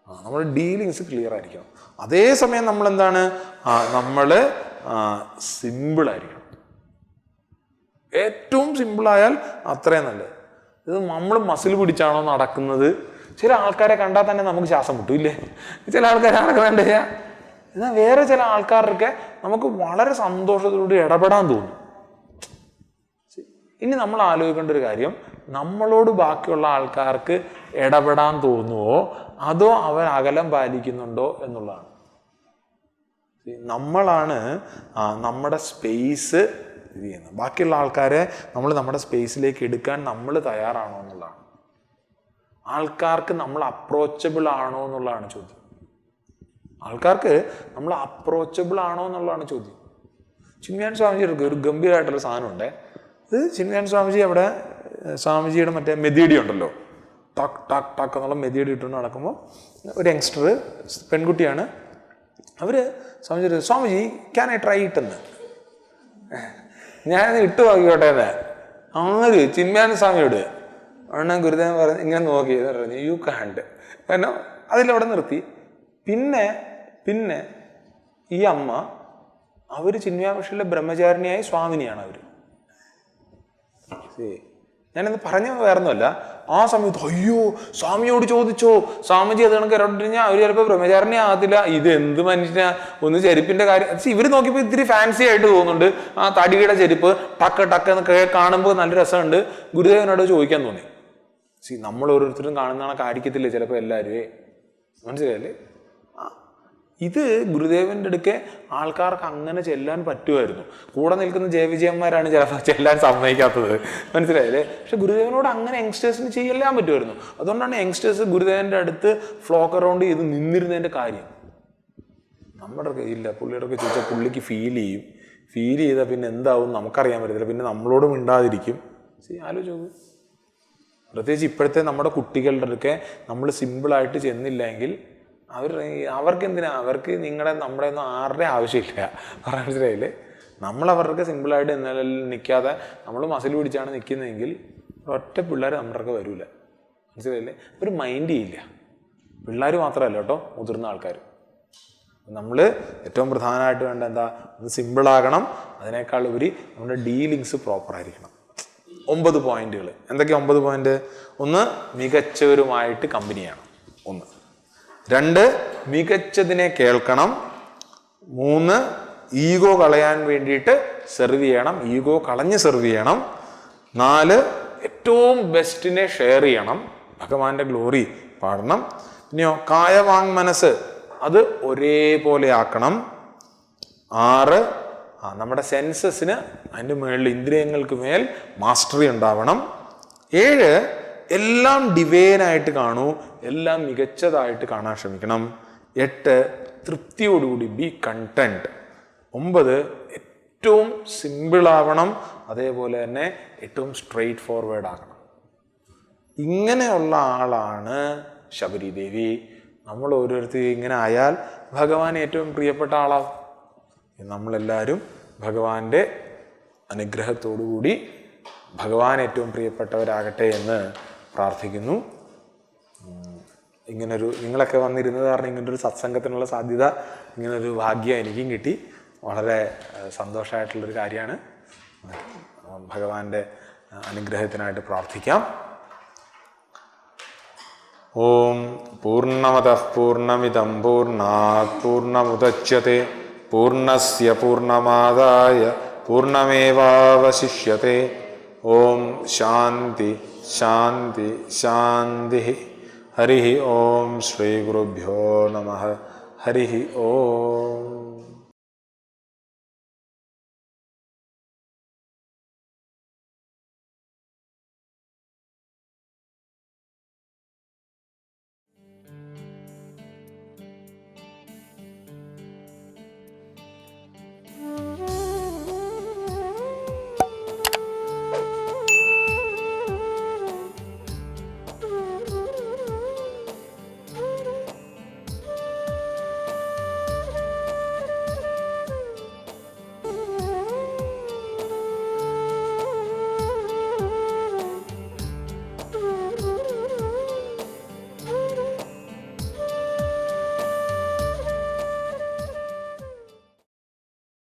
നമ്മുടെ ഡീലിങ്സ് ക്ലിയർ ആയിരിക്കണം. അതേസമയം നമ്മൾ എന്താണ്? നമ്മൾ സിമ്പിളായിരിക്കണം. ഏറ്റവും സിമ്പിളായാൽ അത്രയും നല്ലത്. ഇത് നമ്മൾ മസിൽ പിടിച്ചാണോ നടക്കുന്നത്? ചില ആൾക്കാരെ കണ്ടാൽ തന്നെ നമുക്ക് ശ്വാസം മുട്ടും, ഇല്ലേ? ചില ആൾക്കാരെ നടക്കുന്നുണ്ട്. എന്നാൽ വേറെ ചില ആൾക്കാരൊക്കെ നമുക്ക് വളരെ സന്തോഷത്തോടെ ഇടപെടാൻ തോന്നും. ഇനി നമ്മൾ ആലോചിക്കേണ്ട ഒരു കാര്യം, നമ്മളോട് ബാക്കിയുള്ള ആൾക്കാർക്ക് ഇടപെടാൻ തോന്നുവോ അതോ അവർ അകലം പാലിക്കുന്നുണ്ടോ എന്നുള്ളതാണ്. നമ്മളാണ് നമ്മുടെ സ്പേസ് ഇത് ചെയ്യുന്നത്. ബാക്കിയുള്ള ആൾക്കാരെ നമ്മൾ നമ്മുടെ സ്പേസിലേക്ക് എടുക്കാൻ നമ്മൾ തയ്യാറാണോ എന്നുള്ളതാണ്. ആൾക്കാർക്ക് നമ്മൾ അപ്രോച്ചബിൾ ആണോ എന്നുള്ളതാണ് ചോദ്യം. ആൾക്കാർക്ക് നമ്മൾ അപ്രോച്ചബിൾ ആണോ എന്നുള്ളതാണ് ചോദ്യം. ചിന്മയാൻ സ്വാമിജിയുടെ ഒരു ഗംഭീരമായിട്ടുള്ള സാധനമുണ്ട്. ഇത് ചിന്മയാൻ സ്വാമിജി അവിടെ സ്വാമിജിയുടെ മറ്റേ മെതിയടി ഉണ്ടല്ലോ, ടക്ക് ടക്ക് ടക്ക് എന്നുള്ള മെതിയടി ഇട്ടുകൊണ്ട് നടക്കുമ്പോൾ ഒരു യങ്സ്റ്റർ പെൺകുട്ടിയാണ്. അവർ സ്വാമിജി ക്യാൻ ഐ ട്രൈ ഇട്ട് എന്ന്. ഞാൻ ഇട്ട് നോക്കിക്കോട്ടെ എന്ന്. ആര്? ചിന്മയാന സ്വാമിയോട്. അണ്ണൻ ഗുരുദേവൻ പറഞ്ഞ് ഇങ്ങനെ നോക്കി പറഞ്ഞു യു കാണ്ട്. കാരണം അതിലവിടെ നിർത്തി. പിന്നെ ഈ അമ്മ അവർ ചിന്മയാപക്ഷിയിലെ ബ്രഹ്മചാരിണിയായ സ്വാമിനിയാണ് അവർ. ഞാനിന്ന് പറഞ്ഞ വേറൊന്നുമല്ല. ആ സമയത്ത് അയ്യോ സ്വാമിയോട് ചോദിച്ചോ, സ്വാമിജി അത് കണക്ക് ഇറങ്ങിക്കഴിഞ്ഞാൽ അവർ ചിലപ്പോൾ ബ്രഹ്മചാരിണി ആകത്തില്ല. ഇത് എന്ത് മനുഷ്യനാ, ഒന്ന് ചെരുപ്പിന്റെ കാര്യം. ഇവർ നോക്കിയപ്പോൾ ഇത്തിരി ഫാൻസി ആയിട്ട് തോന്നുന്നുണ്ട്. ആ തടിയുടെ ചെരുപ്പ് ടക്ക് ടക്ക് എന്നൊക്കെ കാണുമ്പോൾ നല്ല രസമുണ്ട്. ഗുരുദേവനോട് ചോദിക്കാൻ തോന്നി. നമ്മൾ ഓരോരുത്തരും കാണുന്നതാണ് കാണിക്കത്തില്ലേ ചിലപ്പോൾ എല്ലാവരും. മനസ്സിലായല്ലേ? ഇത് ഗുരുദേവന്റെ അടുക്കെ ആൾക്കാർക്ക് അങ്ങനെ ചെല്ലാൻ പറ്റുമായിരുന്നു. കൂടെ നിൽക്കുന്ന ജയവിജയന്മാരാണ് ചിലപ്പോൾ ചെല്ലാൻ സമ്മതിക്കാത്തത്. മനസ്സിലായില്ലേ? പക്ഷെ ഗുരുദേവനോട് അങ്ങനെ യങ്സ്റ്റേഴ്സിന് ചെല്ലാൻ പറ്റുമായിരുന്നു. അതുകൊണ്ടാണ് യങ്സ്റ്റേഴ്സ് ഗുരുദേവന്റെ അടുത്ത് ഫ്ലോക്ക് അറൗണ്ട് ചെയ്ത് നിന്നിരുന്നതിന്റെ കാര്യം. നമ്മുടെ കയ്യില്ല. പുള്ളിയോടൊക്കെ ചോദിച്ചാൽ പുള്ളിക്ക് ഫീൽ ചെയ്താൽ പിന്നെ എന്താവും നമുക്കറിയാൻ പറ്റത്തില്ല. പിന്നെ നമ്മളോട് മിണ്ടാതിരിക്കും. ആലോചിച്ചു. പ്രത്യേകിച്ച് ഇപ്പോഴത്തെ നമ്മുടെ കുട്ടികളുടെ അടുക്കെ നമ്മൾ സിമ്പിളായിട്ട് ചെന്നില്ലെങ്കിൽ അവർക്ക് എന്തിനാ? അവർക്ക് നമ്മുടെ ഒന്നും ആരുടെ ആവശ്യമില്ല. പറയാൻ മനസ്സിലായില്ലേ? നമ്മൾ അവർക്ക് സിമ്പിളായിട്ട് എന്നാലും നിൽക്കാതെ നമ്മൾ മസിൽ പിടിച്ചാണ് നിൽക്കുന്നതെങ്കിൽ ഒറ്റ പിള്ളേർ നമ്മുടെ വരില്ല. മനസ്സിലായില്ലേ? ഒരു മൈൻഡ് ചെയ്യില്ല. പിള്ളേർ മാത്രമല്ല കേട്ടോ, മുതിർന്ന ആൾക്കാർ. നമ്മൾ ഏറ്റവും പ്രധാനമായിട്ട് വേണ്ട എന്താ? അത് സിമ്പിളാകണം. അതിനേക്കാൾ ഉപരി നമ്മുടെ ഡീലിങ്സ് പ്രോപ്പറായിരിക്കണം. 9 പോയിന്റുകൾ. എന്തൊക്കെയാണ് 9 പോയിന്റ്? 1, മികച്ചവരുമായിട്ട് കമ്പനിയാണ്. 1. 2, മികച്ചതിനെ കേൾക്കണം. 3, ഈഗോ കളയാൻ വേണ്ടിയിട്ട് സെർവ് ചെയ്യണം. ഈഗോ കളഞ്ഞ് സെർവ് ചെയ്യണം. 4, ഏറ്റവും ബെസ്റ്റിനെ ഷെയർ ചെയ്യണം. ഭഗവാന്റെ ഗ്ലോറി പാടണം. പിന്നെയോ കായവാങ് മനസ്സ് അത് ഒരേപോലെ ആക്കണം. 6, നമ്മുടെ സെൻസസിന് അതിൻ്റെ മേളിൽ ഇന്ദ്രിയങ്ങൾക്ക് മേൽ മാസ്റ്ററി ഉണ്ടാവണം. 7, എല്ലാം ഡിവൈനായിട്ട് കാണൂ, എല്ലാം മികച്ചതായിട്ട് കാണാൻ ശ്രമിക്കണം. 8, തൃപ്തിയോടുകൂടി ബി കണ്ടന്റ്. 9, ഏറ്റവും സിമ്പിളാവണം, അതേപോലെ തന്നെ ഏറ്റവും സ്ട്രെയിറ്റ് ഫോർവേഡ് ആകണം. ഇങ്ങനെയുള്ള ആളാണ് ശബരിദേവി. നമ്മൾ ഓരോരുത്തരും ഇങ്ങനെ ആയാൽ ഭഗവാൻ ഏറ്റവും പ്രിയപ്പെട്ട ആളാവും. നമ്മളെല്ലാവരും ഭഗവാന്റെ അനുഗ്രഹത്തോടുകൂടി ഭഗവാൻ ഏറ്റവും പ്രിയപ്പെട്ടവരാകട്ടെ എന്ന് പ്രാർത്ഥിക്കുന്നു. നിങ്ങളൊക്കെ വന്നിരുന്നത് കാരണം ഇങ്ങനൊരു സത്സംഗത്തിനുള്ള സാധ്യത, ഇങ്ങനൊരു ഭാഗ്യം എനിക്കും കിട്ടി. വളരെ സന്തോഷമായിട്ടുള്ളൊരു കാര്യമാണ്. ഭഗവാന്റെ അനുഗ്രഹത്തിനായിട്ട് പ്രാർത്ഥിക്കാം. ഓം പൂർണ്ണമതഃ പൂർണ്ണമിദം പൂർണ്ണാത് പൂർണ്ണമുദച്യത്തെ പൂർണ്ണസ്യ പൂർണ്ണമാദായ പൂർണ്ണമേവാവശിഷ്യത്തെ. ഓം ശാന്തി ശാന്തി ശാന്തി. ഹരി ഓം. ശ്രീ ഗുരുഭ്യോ നമഃ. ഹരി ഓം.